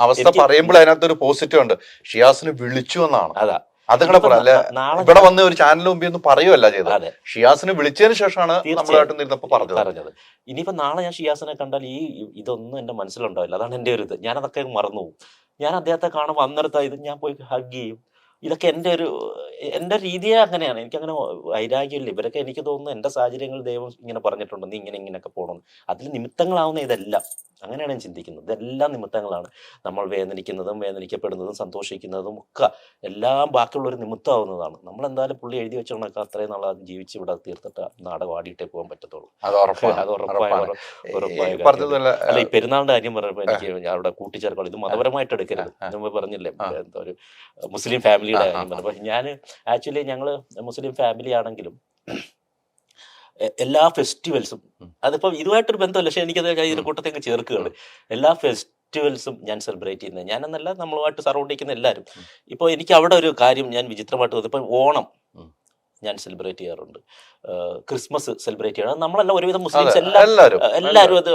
അവസ്ഥ പറയുമ്പോൾ അതിനകത്തൊരു പോസിറ്റീവ് ഉണ്ട്. ഷിയാസിന് വിളിച്ചു എന്നാണ്. അതാ അതങ്ങനെ പറയാം. ഇവിടെ വന്ന് ഒരു ചാനലിന് മുമ്പ് ഒന്നും പറയുമല്ല ചെയ്തത്. ഷിയാസിനെ വിളിച്ചതിന് ശേഷമാണ് നമ്മളായിട്ട് നിന്നപ്പോ പറഞ്ഞത്. ഇനിയിപ്പോ നാളെ ഞാൻ ഷിയാസിനെ കണ്ടാൽ ഇതൊന്നും എന്റെ മനസ്സിലുണ്ടാവില്ല. അതാണ് എന്റെ ഒരു ഇത്. ഞാൻ അതൊക്കെ മറന്നു പോകും. ഞാൻ അദ്ദേഹത്തെ കാണുമ്പോൾ അന്നേരത്തെ ഇത് ഞാൻ പോയി ഹഗ് ചെയ്യും. ഇതൊക്കെ എൻ്റെ രീതിയെ അങ്ങനെയാണ്. എനിക്കങ്ങനെ വൈരാഗ്യമില്ല. ഇവരൊക്കെ എനിക്ക് തോന്നുന്നു എൻ്റെ സാഹചര്യങ്ങൾ ദൈവം ഇങ്ങനെ പറഞ്ഞിട്ടുണ്ട്, നീ ഇങ്ങനെയൊക്കെ പോകണം. അതിൽ നിമിത്തങ്ങളാവുന്ന ഇതെല്ലാം അങ്ങനെയാണ് ഞാൻ ചിന്തിക്കുന്നത്. ഇതെല്ലാം നിമിത്തങ്ങളാണ്. നമ്മൾ വേദനിക്കപ്പെടുന്നതും സന്തോഷിക്കുന്നതും ഒക്കെ എല്ലാം ബാക്കിയുള്ളൊരു നിമിത്തമാവുന്നതാണ്. നമ്മളെന്തായാലും പുള്ളി എഴുതി വെച്ചോണൊക്കെ അത്രയും നാളെ അത് ജീവിച്ച് ഇവിടെ തീർത്തിട്ട് നാടകം ആടിയിട്ടേ പോകാൻ പറ്റത്തുള്ളൂ. അത് ഉറപ്പായ അല്ല, ഈ പെരുന്നാളിന്റെ കാര്യം പറഞ്ഞപ്പോൾ എനിക്ക് അവിടെ കൂട്ടിച്ചേർക്കണം. ഇത് മതപരമായിട്ട് എടുക്കരുത്. നമ്മൾ പറഞ്ഞില്ലേ എന്താ ഒരു മുസ്ലിം ഫാമിലിയുടെ കാര്യം പറഞ്ഞപ്പോൾ, ഞാൻ ആക്ച്വലി ഞങ്ങള് മുസ്ലിം ഫാമിലി ആണെങ്കിലും എല്ലാ ഫെസ്റ്റിവൽസും, അതിപ്പോ ഇതുമായിട്ടൊരു ബന്ധമല്ല, പക്ഷെ എനിക്കത് ഇതിന്റെ കൂട്ടത്തേക്ക് ചേർക്കുകയാണ്. എല്ലാ ഫെസ്റ്റിവൽസും ഞാൻ സെലിബ്രേറ്റ് ചെയ്യുന്നത്. ഞാനെന്നല്ല, നമ്മളുമായിട്ട് സറൗണ്ട് ചെയ്യുന്ന എല്ലാവരും. ഇപ്പോൾ എനിക്ക് അവിടെ ഒരു കാര്യം ഞാൻ വിചിത്രമായിട്ട് തോന്നി. ഇപ്പം ഓണം ഞാൻ സെലിബ്രേറ്റ് ചെയ്യാറുണ്ട്, ക്രിസ്മസ് സെലിബ്രേറ്റ് ചെയ്യണം. നമ്മളെല്ലാം ഒരുവിധം മുസ്ലിംസ് എല്ലാവരും അത്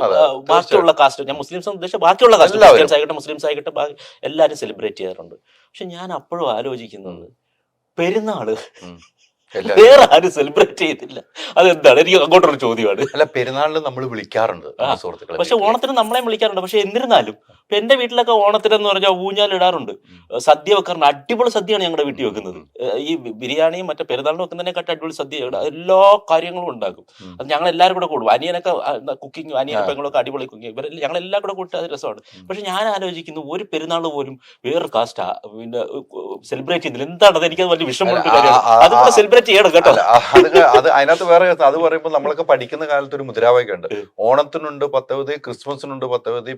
ബാക്കിയുള്ള കാസ്റ്റ്, ഞാൻ മുസ്ലിംസ് ഉദ്ദേശിച്ച ബാക്കിയുള്ള കാസ്റ്റ്, ക്രിസ്ത്യൻസ് ആയിക്കോട്ടെ മുസ്ലിംസ് ആയിക്കോട്ടെ എല്ലാവരും സെലിബ്രേറ്റ് ചെയ്യാറുണ്ട്. പക്ഷെ ഞാൻ അപ്പോഴും ആലോചിക്കുന്നത്, പെരുന്നാള് വേറെ ആരും സെലിബ്രേറ്റ് ചെയ്തില്ല. അതെന്താണ്? എനിക്ക് അങ്ങോട്ടൊരു ചോദ്യമാണ്. അല്ല, പെരുന്നാളിന് നമ്മൾ വിളിക്കാറുണ്ട് സുഹൃത്തുക്കളെ, പക്ഷെ ഓണത്തിന് നമ്മളെയും വിളിക്കാറുണ്ട്. പക്ഷെ എന്നിരുന്നാലും ഇപ്പൊ എന്റെ വീട്ടിലൊക്കെ ഓണത്തിനെന്ന് പറഞ്ഞാൽ ഊഞ്ഞാലിടാറുണ്ട്, സദ്യ വെക്കാറുണ്ട്. അടിപൊളി സദ്യയാണ് ഞങ്ങളുടെ വീട്ടിൽ വെക്കുന്നത്. ഈ ബിരിയാണിയും മറ്റേ പെരുന്നാളിന് വെക്കുന്നതിനെക്കാട്ടും അടിപൊളി സദ്യ എല്ലാ കാര്യങ്ങളും ഉണ്ടാക്കും. അത് ഞങ്ങൾ എല്ലാവരും കൂടെ കൂടും. അനിയനൊക്കെ കുക്കിംഗ്, അനിയനും പെങ്ങളൊക്കെ അടിപൊളി കുക്കിംഗ്, ഇവരെല്ലാം ഞങ്ങളെല്ലാം കൂടെ കൂട്ടി അത് രസമാണ്. പക്ഷെ ഞാൻ ആലോചിക്കുന്നു, ഒരു പെരുന്നാൾ പോലും വേറൊരു കാസ്റ്റ് പിന്നെ സെലിബ്രേറ്റ് ചെയ്യുന്നില്ല. എന്താണ് അത്? എനിക്കത് വലിയ വിഷമമുള്ള കാര്യമാണ്. അതുകൂടെ സെലിബ്രേറ്റ് ചെയ്യണം കേട്ടോ. അത് അതിനകത്ത് വേറെ അത് പറയുമ്പോൾ നമ്മളൊക്കെ പഠിക്കുന്ന കാലത്ത് ഒരു മുദ്രാവാക്യം ഉണ്ട്, ഓണത്തിനുണ്ട് പത്തവധി, ക്രിസ്മസിനുണ്ട് പത്തവധി,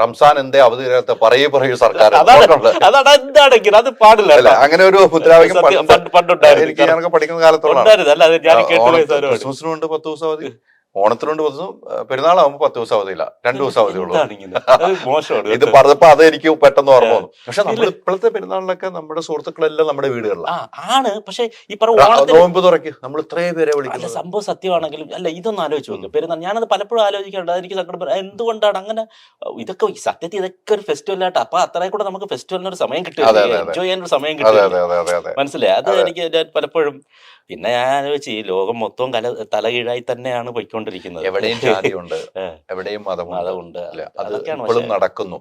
റംസാൻ എന്തേ അവധി പറയൂ സർക്കാർ. അത് പാടില്ല. അങ്ങനെ ഒരു മുദ്രാവാക്യം പണ്ടുണ്ടായിരുന്നു. എനിക്ക് ഞാനൊക്കെ പഠിക്കുന്ന കാലത്തോളം ക്രിസ്മസിനുണ്ട് 10 ദിവസം അവധി, ഓണത്തിനുണ്ട് 10 ദിവസം, പെരുന്നാളാകുമ്പോൾ 10 ദിവസം അവധിയില്ല, 2 ദിവസം അവധിയുള്ളൂ. മോശമാണ് ഇത് പറഞ്ഞപ്പോ അത് എനിക്ക് പെട്ടെന്ന് ഓർമ്മ വന്നു. പക്ഷെ നമ്മൾ ഇപ്പോഴത്തെ പെരുന്നാളിലൊക്കെ നമ്മുടെ സുഹൃത്തുക്കളെല്ലാം നമ്മുടെ വീടുകളിലാണ്. ആണ്. പക്ഷെ ഈ പറഞ്ഞ നോമ്പ് തുറക്ക് നമ്മൾ ഇത്രയും പേരെ അല്ല, വിളിക്കുന്നത്. സംഭവം സത്യമാണെങ്കിലും അല്ല, ഇതൊന്നും ആലോചിച്ച് നോക്ക്. പെരുന്നാൾ ഞാനത് പലപ്പോഴും ആലോചിക്കാറുണ്ട്. എനിക്ക് സങ്കടം എന്തുകൊണ്ടാണ് അങ്ങനെ. ഇതൊക്കെ സത്യത്തിൽ ഇതൊക്കെ ഒരു ഫെസ്റ്റിവലായിട്ട്, അപ്പൊ അത്രയും കൂടെ നമുക്ക് ഫെസ്റ്റിവലിന് ഒരു സമയം കിട്ടില്ല, എൻജോയ് ചെയ്യാൻ ഒരു സമയം കിട്ടില്ല. മനസ്സിലായി? അത് എനിക്ക് പലപ്പോഴും. പിന്നെ ഞാൻ ആലോചിച്ച് ഈ ലോകം മൊത്തവും തലകീഴായി തന്നെയാണ് പോയിക്കൊണ്ടിരിക്കുന്നത്. എവിടെയും ജാതിയുണ്ട്, എവിടെയും മതമുണ്ട്. അത് ഇപ്പോഴും നടക്കുന്നു.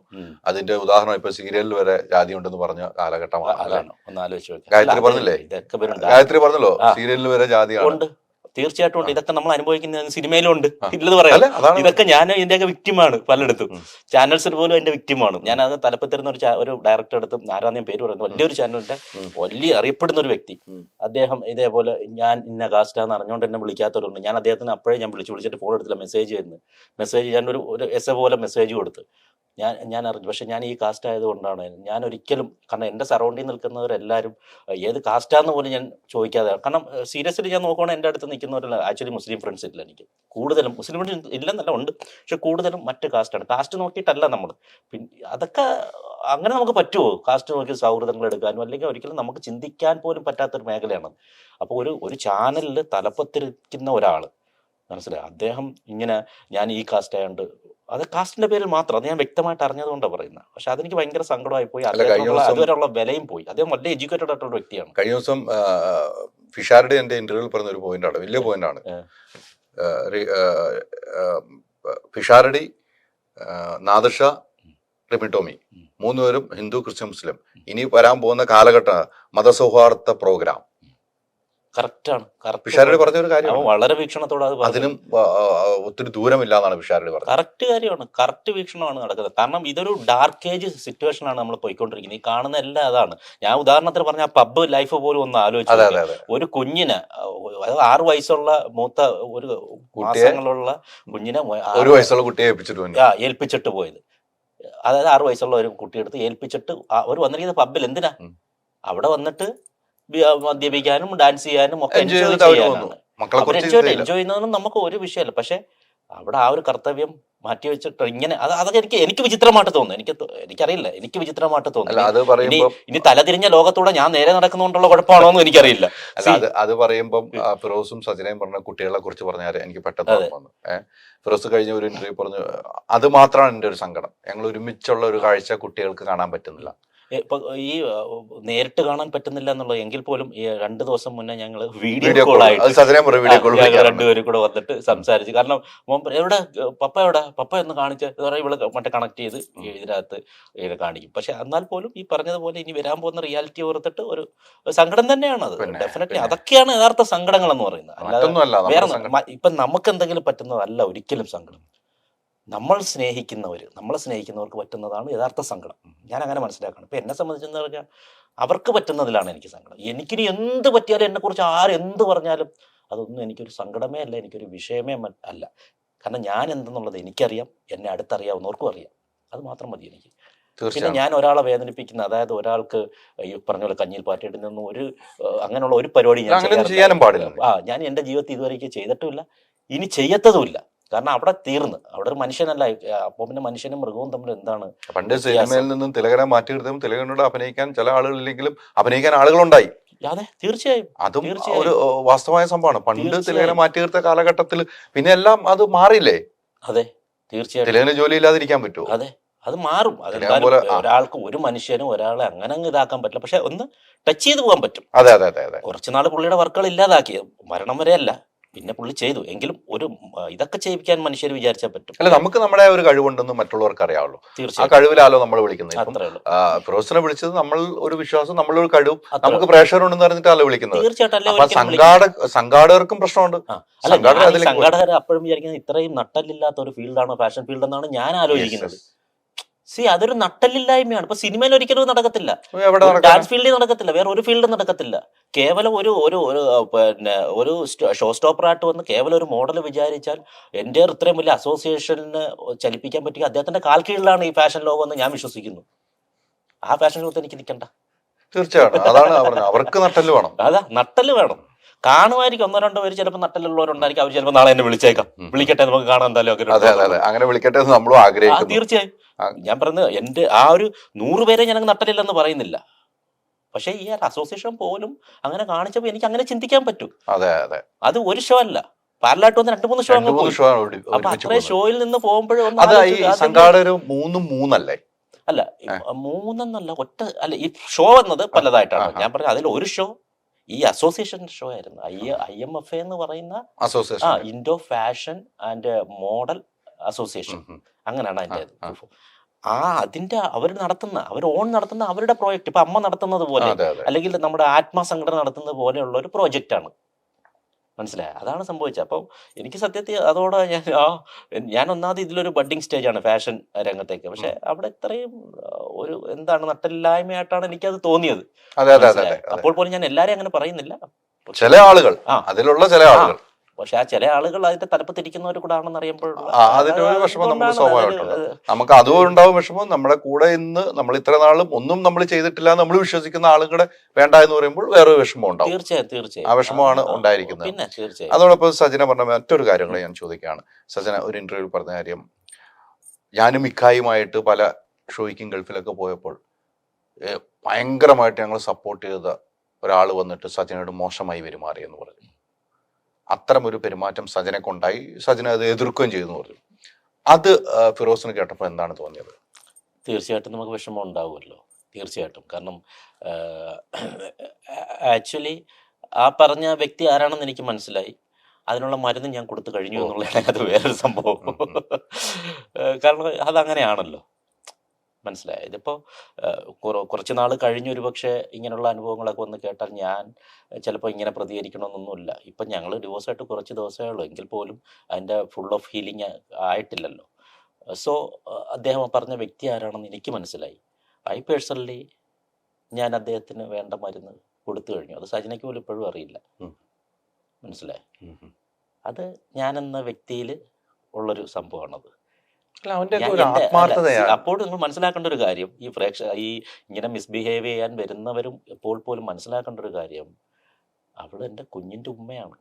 അതിന്റെ ഉദാഹരണം ഇപ്പൊ സീരിയലിൽ വരെ ജാതി ഉണ്ടെന്ന് പറഞ്ഞ കാലഘട്ടമാണ്. അതാണ് ഒന്ന് ആലോചിച്ച് ഗായത്രി പറഞ്ഞില്ലേ, ഗായത്രി പറഞ്ഞല്ലോ സീരിയലിൽ വരെ ജാതിയാണ്. തീർച്ചയായിട്ടും ഉണ്ട്. ഇതൊക്കെ നമ്മൾ അനുഭവിക്കുന്ന സിനിമയിലും ഉണ്ട്, ഇല്ലെന്ന് പറയാം. ഇതൊക്കെ ഞാൻ ഇതിന്റെയൊക്കെ വിക്റ്റിമാണ് പലയിടത്തും. ചാനൽസിൽ പോലും എന്റെ വിക്റ്റിമാണ്. ഞാൻ അത് തലപ്പത്തിരുന്ന ഒരു ഡയറക്ടർ അടുത്ത്, ആരാധന പേര് പറയുന്നത്, വലിയൊരു ചാനലിന്റെ വലിയ അറിയപ്പെടുന്ന ഒരു വ്യക്തി. അദ്ദേഹം ഇതേപോലെ ഞാൻ ഇന്ന കാസ്റ്റാന്ന് അറിഞ്ഞുകൊണ്ട് എന്നെ വിളിക്കാത്തവരുണ്ട്. ഞാൻ അദ്ദേഹത്തിന് അപ്പോഴേ ഞാൻ വിളിച്ചിട്ട് ഫോൺ എടുത്തില്ല, മെസ്സേജ് ഞാൻ ഒരു എസ് എ പോലെ മെസ്സേജ് കൊടുത്ത് ഞാൻ അറിഞ്ഞു. പക്ഷെ ഞാൻ ഈ കാസ്റ്റ് ആയതുകൊണ്ടാണ് ഞാൻ ഒരിക്കലും, കാരണം എൻ്റെ സറൗണ്ടിങ് നിൽക്കുന്നവരെല്ലാവരും ഏത് കാസ്റ്റാന്ന് പോലും ഞാൻ ചോദിക്കാതെ, കാരണം സീരിയസ്ലി ഞാൻ നോക്കുകയാണെങ്കിൽ എൻ്റെ അടുത്ത് നിൽക്കുന്നവരല്ല ആക്ച്വലി മുസ്ലിം ഫ്രണ്ട്സ് ഇല്ല എനിക്ക്. കൂടുതലും മുസ്ലിം ഫ്രണ്ട്സ് ഇല്ലെന്നല്ല, ഉണ്ട്, പക്ഷെ കൂടുതലും മറ്റ് കാസ്റ്റാണ്. കാസ്റ്റ് നോക്കിയിട്ടല്ല നമ്മൾ. പിന്നെ അതൊക്കെ അങ്ങനെ നമുക്ക് പറ്റുമോ? കാസ്റ്റ് നോക്കി സൗഹൃദങ്ങൾ എടുക്കാനും അല്ലെങ്കിൽ ഒരിക്കലും നമുക്ക് ചിന്തിക്കാൻ പോലും പറ്റാത്തൊരു മേഖലയാണ്. അപ്പോൾ ഒരു ചാനലിൽ തലപ്പത്തിരിക്കുന്ന ഒരാൾ, മനസ്സിലായി, അദ്ദേഹം ഇങ്ങനെ ഞാൻ ഈ കാസ്റ്റ് ആയതുകൊണ്ട്, അത് കാസ്റ്റിന്റെ പേരിൽ മാത്രം, അത് ഞാൻ വ്യക്തമായിട്ട് അറിഞ്ഞതുകൊണ്ടാണ് പറയുന്നത്. പക്ഷെ അതെനിക്ക് ഭയങ്കര സങ്കടമായി പോയി. അതുവരെയുള്ള വിലയും പോയി. അദ്ദേഹം വലിയ എഡ്യൂക്കേറ്റഡ് ആയിട്ടുള്ള വ്യക്തിയാണ്. കഴിഞ്ഞ ദിവസം ഫിഷാരുടെ എന്റെ ഇന്റർവ്യൂവിൽ പറഞ്ഞ ഒരു പോയിന്റാണ്, വലിയ പോയിന്റാണ്. ഫിഷാരടി, നാദിർഷ, റിമി ടോമി 3 പേരും ഹിന്ദു, ക്രിസ്ത്യൻ, മുസ്ലിം. ഇനി വരാൻ പോകുന്ന കാലഘട്ട മതസൗഹാർദ്ദ പ്രോഗ്രാം കറക്റ്റാണ്. ഫിഷാരടി പറഞ്ഞ ഒരു കാര്യം വളരെ വീക്ഷണത്തോടെ അതിനും ഒത്തിരി ദൂരമില്ലാന്നാണ് ഫിഷാരടി പറഞ്ഞത്. കറക്റ്റ് കാര്യമാണ്, കറക്റ്റ് വീക്ഷണമാണ് നടക്കുന്നത്. കാരണം ഇതൊരു ഡാർക്ക് ഏജ് സിറ്റുവേഷൻ ആണ് നമ്മൾ പോയിക്കൊണ്ടിരിക്കുന്നത്. ഈ കാണുന്ന എല്ലാം അതാണ്. ഞാൻ ഉദാഹരണത്തിന് പറഞ്ഞ ആ പബ്ബ് ലൈഫ് പോലും ഒന്ന് ആലോചിച്ചു. ഒരു കുഞ്ഞിന് 6 വയസ്സുള്ള മൂത്ത ഒരു മാസങ്ങളുള്ള കുഞ്ഞിനെ 1 വയസ്സുള്ള കുട്ടിയെ ഏൽപ്പിച്ചിട്ട് പോയത്. അതായത് 6 വയസ്സുള്ള ഒരു കുട്ടിയെടുത്ത് ഏൽപ്പിച്ചിട്ട് അവർ വന്നിരിക്കുന്നത് പബ്ബിൽ എന്തിനാ? അവിടെ വന്നിട്ട് മദ്യപിക്കാനും ഡാൻസ് ചെയ്യാനും ഒക്കെ എൻജോയ് ചെയ്യുന്നതൊന്നും നമുക്ക് ഒരു വിഷയമല്ല. പക്ഷെ അവിടെ ആ ഒരു കർത്തവ്യം മാറ്റി വെച്ചിട്ട് ഇങ്ങനെ അതൊക്കെ എനിക്ക് വിചിത്രമായിട്ട് തോന്നുന്നു. എനിക്കറിയില്ല, എനിക്ക് വിചിത്രമായിട്ട് തോന്നുന്നു. ഇനി തലതിരിഞ്ഞ ലോകത്തൂടെ ഞാൻ നേരെ നടക്കുന്നതുകൊണ്ടുള്ള കുഴപ്പമാണോ എന്ന് എനിക്കറിയില്ല. അത് പറയുമ്പോൾ ഫിറോസും സജനയും പറഞ്ഞ കുട്ടികളെ കുറിച്ച് പറഞ്ഞാൽ എനിക്ക് പെട്ടെന്ന് വന്നു. ഫിറോസ് കഴിഞ്ഞ ഒരു ഇന്റർവ്യൂ പറഞ്ഞു, അത് മാത്രമാണ് എൻ്റെ ഒരു സങ്കടം, ഞങ്ങൾ ഒരുമിച്ചുള്ള ഒരു കാഴ്ച കുട്ടികൾക്ക് കാണാൻ പറ്റുന്നില്ല. ഇപ്പൊ ഈ നേരിട്ട് കാണാൻ പറ്റുന്നില്ല എന്നുള്ളത് എങ്കിൽ പോലും ഈ 2 ദിവസം മുന്നേ ഞങ്ങൾ വീഡിയോ കോളായിട്ട് രണ്ടുപേരും കൂടെ വന്നിട്ട് സംസാരിച്ചു. കാരണം എവിടെ പപ്പ എന്ന് കാണിച്ച് ഇവള് മറ്റേ കണക്ട് ചെയ്ത് ഇതിനകത്ത് കാണിക്കും. പക്ഷെ എന്നാൽ പോലും ഈ പറഞ്ഞതുപോലെ ഇനി വരാൻ പോകുന്ന റിയാലിറ്റി ഓർത്തിട്ട് ഒരു സങ്കടം തന്നെയാണ് അത്. ഡെഫിനറ്റ്ലി അതൊക്കെയാണ് യഥാർത്ഥ സങ്കടങ്ങൾ എന്ന് പറയുന്നത്. അല്ലാതെ വേറെ ഇപ്പൊ നമുക്ക് എന്തെങ്കിലും പറ്റുന്നതല്ല ഒരിക്കലും സങ്കടം. നമ്മളെ സ്നേഹിക്കുന്നവർക്ക് പറ്റുന്നതാണ് യഥാർത്ഥ സങ്കടം. ഞാൻ അങ്ങനെ മനസ്സിലാക്കണം. ഇപ്പം എന്നെ സംബന്ധിച്ചെന്ന് പറഞ്ഞാൽ അവർക്ക് പറ്റുന്നതിലാണ് എനിക്ക് സങ്കടം. എനിക്കിനി എന്ത് പറ്റിയാലും എന്നെക്കുറിച്ച് എന്ത് പറഞ്ഞാലും അതൊന്നും എനിക്കൊരു സങ്കടമേ അല്ല, എനിക്കൊരു വിഷയമേ അല്ല. കാരണം ഞാൻ എന്തെന്നുള്ളത് എനിക്കറിയാം, എന്നെ അടുത്തറിയാവുന്നവർക്കും അറിയാം. അത് മാത്രം മതി എനിക്ക്. പിന്നെ ഞാൻ ഒരാളെ വേദനിപ്പിക്കുന്ന, അതായത് ഒരാൾക്ക് ഈ പറഞ്ഞ പോലെ കഞ്ഞിയിൽ പാറ്റിയിട്ട് നിന്നും അങ്ങനെയുള്ള ഒരു പരിപാടി ഞാൻ ചെയ്യാനും പാടില്ല. ഞാൻ എൻ്റെ ജീവിതത്തിൽ ഇതുവരെയ്ക്ക് ചെയ്തിട്ടുമില്ല, ഇനി ചെയ്യത്തതുമില്ല. കാരണം അവിടെ തീർന്ന്, അവിടെ ഒരു മനുഷ്യനല്ല. അപ്പൊ പിന്നെ മനുഷ്യനും മൃഗവും തമ്മിൽ എന്താണ്? പണ്ട് സിനിമയിൽ നിന്നും തിലകനെ മാറ്റി നിർത്തും, തിലകനോട് അഭിനയിക്കാൻ ചില ആളുകളില്ലെങ്കിലും അഭിനയിക്കാൻ ആളുകളുണ്ടായി. അതെ, തീർച്ചയായും. അതും ഒരു വാസ്തവമായ സംഭവമാണ്. പണ്ട് തിലകനെ മാറ്റി നിർത്തിയ കാലഘട്ടത്തിൽ പിന്നെ എല്ലാം അത് മാറിയില്ലേ? അതെ, തീർച്ചയായും. തിലകന് ജോലി ഇല്ലാതിരിക്കാൻ പറ്റുമോ? അതെ, അത് മാറും. ഒരാൾക്ക് ഒരു മനുഷ്യനും ഒരാളെ അങ്ങനെ ഇതാക്കാൻ പറ്റില്ല. പക്ഷെ ഒന്ന് ടച്ച് ചെയ്ത് പോകാൻ പറ്റും. അതെ അതെ അതെ അതെ. കുറച്ചുനാൾ പുള്ളിയുടെ വർക്കുകൾ ഇല്ലാതാക്കി, മരണം വരെയല്ല, പിന്നെ പുള്ളി ചെയ്തു. എങ്കിലും ഒരു ഇതൊക്കെ ചെയ്യിക്കാൻ മനുഷ്യർ വിചാരിച്ചാൽ പറ്റും. അല്ല, നമുക്ക് നമ്മുടെ ഒരു കഴിവുണ്ടെന്ന് മറ്റുള്ളവർക്ക് അറിയാവുള്ളൂ. ആ കഴിവിലാലോ നമ്മൾ വിളിക്കുന്നത്. ഫിറോസിനെ വിളിച്ചത് നമ്മൾ ഒരു വിശ്വാസം, നമ്മളൊരു കഴിവ്, നമുക്ക് പ്രേക്ഷകർ ഉണ്ടെന്ന് പറഞ്ഞിട്ടാണല്ലോ വിളിക്കുന്നത്. തീർച്ചയായിട്ടും സംഘാടകർക്കും പ്രശ്നമുണ്ട്. സംഘാടകർ അപ്പോഴും വിചാരിക്കുന്നത് ഇത്രയും നട്ടല്ലില്ലാത്ത ഒരു ഫീൽഡാണ് ഫാഷൻ ഫീൽഡ് എന്നാണ് ഞാൻ ആലോചിക്കുന്നത്. അതൊരു നട്ടല്ലില്ലായ്മയാണ്. ഇപ്പൊ സിനിമയിൽ ഒരിക്കലും നടക്കത്തില്ല, ഡാൻസ് ഫീൽഡിൽ നടക്കത്തില്ല, വേറെ ഒരു ഫീൽഡും നടക്കത്തില്ല. കേവലം ഒരു ഷോ സ്റ്റോപ്പറായിട്ട് വന്ന് കേവലം ഒരു മോഡൽ വിചാരിച്ചാൽ എൻ്റെ ഇത്രയും വലിയ അസോസിയേഷന് ചലിപ്പിക്കാൻ പറ്റിയ അദ്ദേഹത്തിന്റെ കാൽ കീഴിലാണ് ഈ ഫാഷൻ ലോകം എന്ന് ഞാൻ വിശ്വസിക്കുന്നു. ആ ഫാഷൻ ലോകത്ത് എനിക്ക് നിൽക്കണ്ട. തീർച്ചയായിട്ടും അതാണ് പറഞ്ഞത്, അവർക്ക് നട്ടല് വേണം. നട്ടല് വേണം. കാണുമായിരിക്കും 1-2 പേര് ചിലപ്പോൾ നട്ടലുള്ളവരുണ്ടായിരിക്കും. അവർ ചിലപ്പോൾ നാളെ എന്നെ വിളിച്ചേക്കാം, വിളിക്കട്ടെ നമുക്ക് കാണാൻ എന്തായാലും അതെ അതെ അതെ, അങ്ങനെ വിളിക്കട്ടെ എന്ന് നമ്മളും ആഗ്രഹിക്കുന്നു. തീർച്ചയായും. ഞാൻ പറയുന്നത് എന്റെ ആ ഒരു 100 പേരെ ഞാൻ നട്ടലില്ലെന്ന് പറയുന്നില്ല, പക്ഷെ ഈ അസോസിയേഷൻ പോലും അങ്ങനെ കാണിച്ചപ്പോൾ എനിക്ക് അങ്ങനെ ചിന്തിക്കാൻ പറ്റും. അതെ അതെ, അത് ഒരു ഷോ അല്ല, പാരലായിട്ട് വന്ന് 2-3 ഷോ അങ്ങ് പോയി. അപ്പൊ അത്രയും ഷോയിൽ നിന്ന് പോകുമ്പോഴും സംഘാടകർ 3 അല്ലേ? അല്ല 3 ഒറ്റ അല്ല, ഈ ഷോ എന്നത് പലതായിട്ടാണ്. ഞാൻ പറഞ്ഞത് അതിൽ ഒരു ഷോ ഈ അസോസിയേഷൻ ഷോ ആയിരുന്നു. IMFA എന്ന് പറയുന്ന association, Indo fashion and model association, അങ്ങനെയാണ് അതിന്റെ. അതിന്റെ അവർ ഓൺ നടത്തുന്ന അവരുടെ പ്രോജക്റ്റ്, ഇപ്പൊ അമ്മ നടത്തുന്നത് പോലെ അല്ലെങ്കിൽ നമ്മുടെ ആത്മാ സംഘടന നടത്തുന്നത് പോലെയുള്ള ഒരു പ്രോജക്റ്റ് ആണ്. മനസ്സിലായ? അതാണ് സംഭവിച്ചത്. അപ്പം എനിക്ക് സത്യത്തിൽ അതോടെ ഞാൻ ഒന്നാമത് ഇതിലൊരു ബഡ്ഡിങ് സ്റ്റേജാണ് ഫാഷൻ രംഗത്തേക്ക്. പക്ഷെ അവിടെ ഇത്രയും ഒരു എന്താണ് നട്ടലില്ലായ്മയായിട്ടാണ് എനിക്കത് തോന്നിയത്. അപ്പോൾ പോലും ഞാൻ എല്ലാരെയും അങ്ങനെ പറയുന്നില്ല, ചില ആളുകൾ, അതിലുള്ള ചില ആളുകൾ. പക്ഷെ ആ ചില ആളുകൾ അതിന്റെ തലപ്പത്തിരിക്കുന്നവർ കൂടെ ആണെന്ന് അറിയുമ്പോൾ അതിന്റെ ഒരു വിഷമം നമുക്ക് സ്വാഭാവികമായിട്ടുണ്ട്. നമുക്ക് അതും ഉണ്ടാവും വിഷമം. നമ്മുടെ കൂടെ ഇന്ന് നമ്മൾ ഇത്ര നാളും ഒന്നും നമ്മൾ ചെയ്തിട്ടില്ല നമ്മൾ വിശ്വസിക്കുന്ന ആളുകളെ വേണ്ട എന്ന് പറയുമ്പോൾ വേറൊരു വിഷമം ഉണ്ടാവും. തീർച്ചയായും ആ വിഷമമാണ് ഉണ്ടായിരിക്കുന്നത്. പിന്നെ തീർച്ചയായും അതോടൊപ്പം സജന പറഞ്ഞ മറ്റൊരു കാര്യങ്ങൾ ഞാൻ ചോദിക്കുകയാണ്. സജന ഒരു ഇന്റർവ്യൂവിൽ പറഞ്ഞ കാര്യം, ഞാനും മിക്കായുമായിട്ട് പല ഷോയ്ക്കും ഗൾഫിലൊക്കെ പോയപ്പോൾ ഭയങ്കരമായിട്ട് ഞങ്ങൾ സപ്പോർട്ട് ചെയ്ത ഒരാൾ വന്നിട്ട് സജനയോട് മോശമായി പെരുമാറി എന്ന് പറഞ്ഞു. അത്തരം ഒരു പെരുമാറ്റം സജനക്കുണ്ടായി, സജന അത് എതിർക്കുകയും ചെയ്തു പറഞ്ഞു. അത് ഫിറോസിന് കേട്ടപ്പോൾ എന്താണ് തോന്നിയത്? തീർച്ചയായിട്ടും നമുക്ക് വിഷമം ഉണ്ടാവുമല്ലോ, തീർച്ചയായിട്ടും. കാരണം ആക്ച്വലി ആ പറഞ്ഞ വ്യക്തി ആരാണെന്ന് എനിക്ക് മനസ്സിലായി. അതിനുള്ള മരുന്ന് ഞാൻ കൊടുത്തു കഴിഞ്ഞു എന്നുള്ളതാണ് അത് വേറൊരു സംഭവം. കാരണം അതങ്ങനെയാണല്ലോ, മനസ്സിലായത്. ഇതിപ്പോൾ കുറച്ച് നാൾ കഴിഞ്ഞ് ഒരു പക്ഷേ ഇങ്ങനെയുള്ള അനുഭവങ്ങളൊക്കെ വന്ന് കേട്ടാൽ ഞാൻ ചിലപ്പോൾ ഇങ്ങനെ പ്രതികരിക്കണമെന്നൊന്നുമില്ല. ഇപ്പം ഞങ്ങൾ ഡിവോഴ്സായിട്ട് കുറച്ച് ദിവസമേ ഉള്ളൂ, എങ്കിൽ പോലും അതിൻ്റെ ഫുൾ ഓഫ് ഹീലിംഗ് ആയിട്ടില്ലല്ലോ. സോ അദ്ദേഹം പറഞ്ഞ വ്യക്തി ആരാണെന്ന് എനിക്ക് മനസ്സിലായി. പേഴ്സണലി ഞാൻ അദ്ദേഹത്തിന് വേണ്ട മരുന്ന് കൊടുത്തു കഴിഞ്ഞു. അത് സജനയ്ക്ക് പോലും ഇപ്പോഴും അറിയില്ല, മനസ്സിലായി. അത് ഞാനെന്ന വ്യക്തിയിൽ ഉള്ളൊരു സംഭവമാണത്. അപ്പോൾ നിങ്ങൾ മനസ്സിലാക്കേണ്ട ഒരു കാര്യം, ഈ ഇങ്ങനെ മിസ്ബിഹേവ് ചെയ്യാൻ വരുന്നവരും എപ്പോൾ പോലും മനസ്സിലാക്കേണ്ട ഒരു കാര്യം, അവൾ എൻ്റെ കുഞ്ഞിൻ്റെ ഉമ്മയാണ്.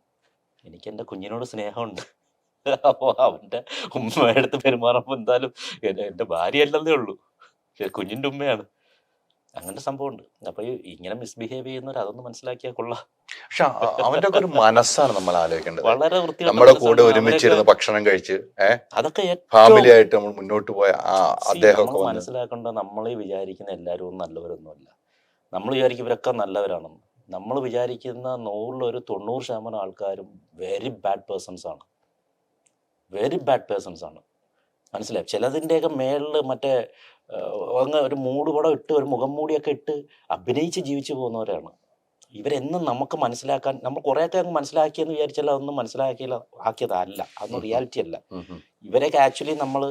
എനിക്ക് എൻ്റെ കുഞ്ഞിനോട് സ്നേഹമുണ്ട്. അപ്പോൾ അവൻ്റെ ഉമ്മയെടുത്ത് പെരുമാറുമ്പോൾ എന്തായാലും എൻ്റെ ഭാര്യയല്ലെന്നേ ഉള്ളൂ, കുഞ്ഞിൻ്റെ ഉമ്മയാണ്. അങ്ങനത്തെ സംഭവമുണ്ട്. അപ്പൊ ഇങ്ങനെ മിസ്ബിഹേവ് ചെയ്യുന്നവർ അതൊന്ന് മനസ്സിലാക്കിയാൽ കൊള്ളാം. പക്ഷെ അവന്റെ ഒക്കെ ഒരു മനസ്സാണ് നമ്മൾ ആലോചിക്കേണ്ടത്. വളരെ നമ്മുടെ കൂടെ ഒരുമിച്ചിരുന്ന് ഭക്ഷണം കഴിച്ച് അതൊക്കെ ഫാമിലി ആയിട്ട് നമ്മൾ മുന്നോട്ട് പോയ അദ്ദേഹം മനസ്സിലാക്കേണ്ട, നമ്മളീ വിചാരിക്കുന്ന എല്ലാവരും നല്ലവരൊന്നുമല്ല. നമ്മൾ വിചാരിക്കും ഇവരൊക്കെ നല്ലവരാണെന്ന്. നമ്മൾ വിചാരിക്കുന്ന 100-ൽ 90% ആൾക്കാരും വെരി ബാഡ് പേഴ്സൺസ് ആണ്. മനസ്സിലായി? ചിലതിൻ്റെയൊക്കെ മേളിൽ മറ്റേ അങ്ങ് ഒരു മൂടുപടം ഇട്ട് ഒരു മുഖം മൂടിയൊക്കെ ഇട്ട് അഭിനയിച്ച് ജീവിച്ചു പോകുന്നവരാണ് ഇവരെന്നും. നമുക്ക് മനസ്സിലാക്കാൻ നമ്മൾ കുറേയൊക്കെ അങ്ങ് മനസ്സിലാക്കിയെന്ന് വിചാരിച്ചാൽ അതൊന്നും ആക്കിയതല്ല, അതൊന്നും റിയാലിറ്റി അല്ല. ഇവരെയൊക്കെ ആക്ച്വലി നമ്മൾ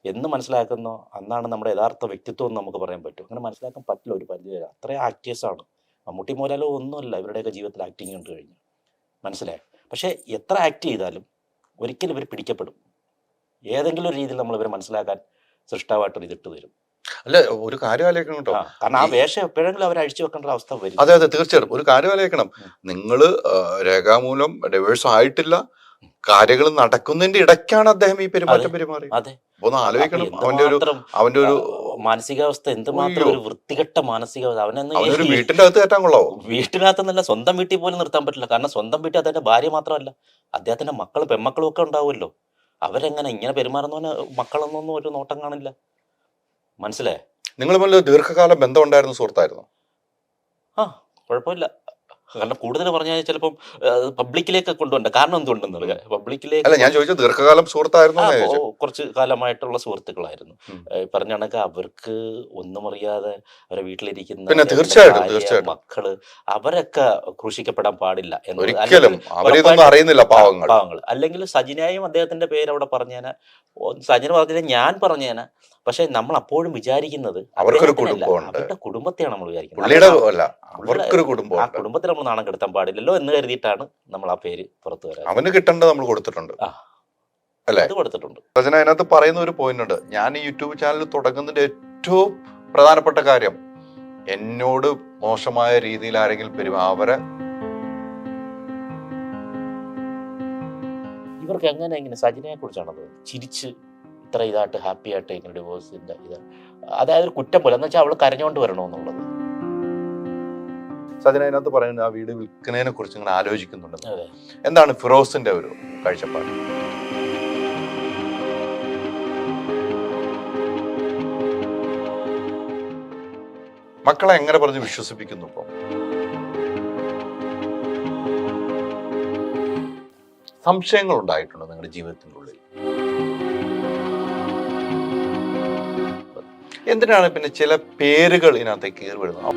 എന്ന് മനസ്സിലാക്കുന്നോ അന്നാണ് നമ്മുടെ യഥാർത്ഥ വ്യക്തിത്വം എന്ന് നമുക്ക് പറയാൻ പറ്റും. അങ്ങനെ മനസ്സിലാക്കാൻ പറ്റില്ല ഒരു പരിധി വരെ. അത്രയും ആക്ടേഴ്സാണ്. മമ്മൂട്ടി മോഹൻലാലോ ഒന്നുമല്ല ഇവരുടെയൊക്കെ ജീവിതത്തിൽ ആക്ടിങ് കണ്ടു കഴിഞ്ഞു, മനസ്സിലായി. പക്ഷേ എത്ര ആക്ട് ചെയ്താലും ഒരിക്കലും ഇവർ പിടിക്കപ്പെടും. ഏതെങ്കിലും ഒരു രീതിയിൽ നമ്മൾ ഇവരെ മനസ്സിലാക്കാൻ സൃഷ്ടാവായിട്ടൊരു ഇതിട്ട് തരും. അല്ല, ഒരു കാര്യം ആലോചിക്കണം കേട്ടോ, കാരണം ആ വേഷം എപ്പോഴെങ്കിലും അവർ അഴിച്ചു വെക്കേണ്ട അവസ്ഥ വരും. അതെ അതെ, തീർച്ചയായിട്ടും. ഒരു കാര്യം ആലോചിക്കണം, നിങ്ങള് രേഖാമൂലം ഡൈവേഴ്സ് ആയിട്ടില്ല, കാര്യങ്ങൾ നടക്കുന്നതിന്റെ ഇടയ്ക്കാണ് അദ്ദേഹം ഈ പെരുമാറ്റം പെരുമാറി. അതെ, ഒന്ന് ആലോചിക്കണം. അവന്റെ ഒരു മാനസികാവസ്ഥ എന്തുമാത്രം ഒരു വൃത്തികെട്ട മാനസികാവസ്ഥ. അവനൊരു വീട്ടിന്റെ അകത്ത് കയറ്റാൻ കൊള്ളാവോ? വീട്ടിനകത്തെന്നല്ല, സ്വന്തം വീട്ടിൽ പോലും നിർത്താൻ പറ്റില്ല. കാരണം സ്വന്തം വീട്ടിൽ അദ്ദേഹത്തിന്റെ ഭാര്യ മാത്രമല്ല, അദ്ദേഹത്തിന്റെ മക്കളും പെൺമക്കളും ഒക്കെ ഉണ്ടാവുമല്ലോ. അവരെങ്ങനെ ഇങ്ങനെ പെരുമാറുന്നവന് മക്കളൊന്നും ഒരു നോട്ടം കാണില്ല, മനസ്സിലായേ? നിങ്ങൾ തമ്മിൽ ദീർഘകാലം ബന്ധം ഉണ്ടായിരുന്ന സുഹൃത്തായിരുന്നു? കുഴപ്പമില്ല. കാരണം കൂടുതൽ പറഞ്ഞാൽ ചിലപ്പം പബ്ലിക്കിലേക്ക് കൊണ്ടുപോകണ്ട. കാരണം എന്തുകൊണ്ടെന്ന് പബ്ലിക്കിലേക്ക് അല്ല ഞാൻ ചോദിച്ചത്, ദീർഘകാലം സുഹൃത്തായിരുന്നു? കുറച്ച് കാലമായിട്ടുള്ള സുഹൃത്തുക്കളായിരുന്നു. പറഞ്ഞ കണക്ക് അവർക്ക് ഒന്നും അറിയാതെ അവരെ വീട്ടിലിരിക്കുന്ന തീർച്ചയായിട്ടും മക്കള് അവരൊക്കെ ക്രൂശിക്കപ്പെടാൻ പാടില്ല അറിയുന്നില്ല പാവങ്ങൾ. അല്ലെങ്കിൽ സജിനായും അദ്ദേഹത്തിന്റെ പേര് അവിടെ പറഞ്ഞേന, സജിന പറഞ്ഞതിനെ ഞാൻ പറഞ്ഞേന. പക്ഷെ നമ്മൾ അപ്പോഴും വിചാരിക്കുന്നത് അവരുടെ കുടുംബത്തെയാണ് നമ്മൾ വിചാരിക്കുന്നത്. ആ കുടുംബത്തെ നമ്മൾ നാണം കെടുത്താൻ പാടില്ലല്ലോ എന്ന് കരുതിയിട്ടാണ് നമ്മൾ ആ പേര് പുറത്തു വരാൻ. അവന് കിട്ടേണ്ടത് നമ്മൾ കൊടുത്തിട്ടുണ്ട്, അല്ലേ? കൊടുത്തിട്ടുണ്ട്. സജന അതിനകത്ത് പറയുന്ന ഒരു പോയിന്റ് ഉണ്ട്. ഞാൻ ഈ യൂട്യൂബ് ചാനൽ തുടങ്ങുന്നതിന്റെ ഏറ്റവും പ്രധാനപ്പെട്ട കാര്യം, എന്നോട് മോശമായ രീതിയിൽ ആരെങ്കിലും അവരെ ഇവർക്ക് എങ്ങനെ സജിനയെ കുറിച്ചാണത് ചിരിച്ച് ഇത്ര ഇതായിട്ട് ഹാപ്പി ആയിട്ട് ഇങ്ങനെ ഡിവോഴ്സിന്റെ ഇത്, അതായത് ഒരു കുറ്റം പോലെ എന്ന് വെച്ചാൽ അവൾ കരഞ്ഞോണ്ട് വരണമെന്നുള്ളത്. സജിന അതിനകത്ത് പറയുന്നത് ആ വീട് വിൽക്കുന്നതിനെ കുറിച്ച് ഇങ്ങനെ ആലോചിക്കുന്നുണ്ട്. അതെ. എന്താണ് ഫിറോസിന്റെ ഒരു കാഴ്ചപ്പാട്? മക്കളെ എങ്ങനെ പറഞ്ഞ് വിശ്വസിപ്പിക്കുന്നു? ഇപ്പം സംശയങ്ങൾ ഉണ്ടായിട്ടുണ്ടോ നിങ്ങളുടെ ജീവിതത്തിൻ്റെ ഉള്ളിൽ? എന്തിനാണ് പിന്നെ ചില പേരുകൾ ഇതിനകത്തേക്ക് കയറി വരുന്നത്?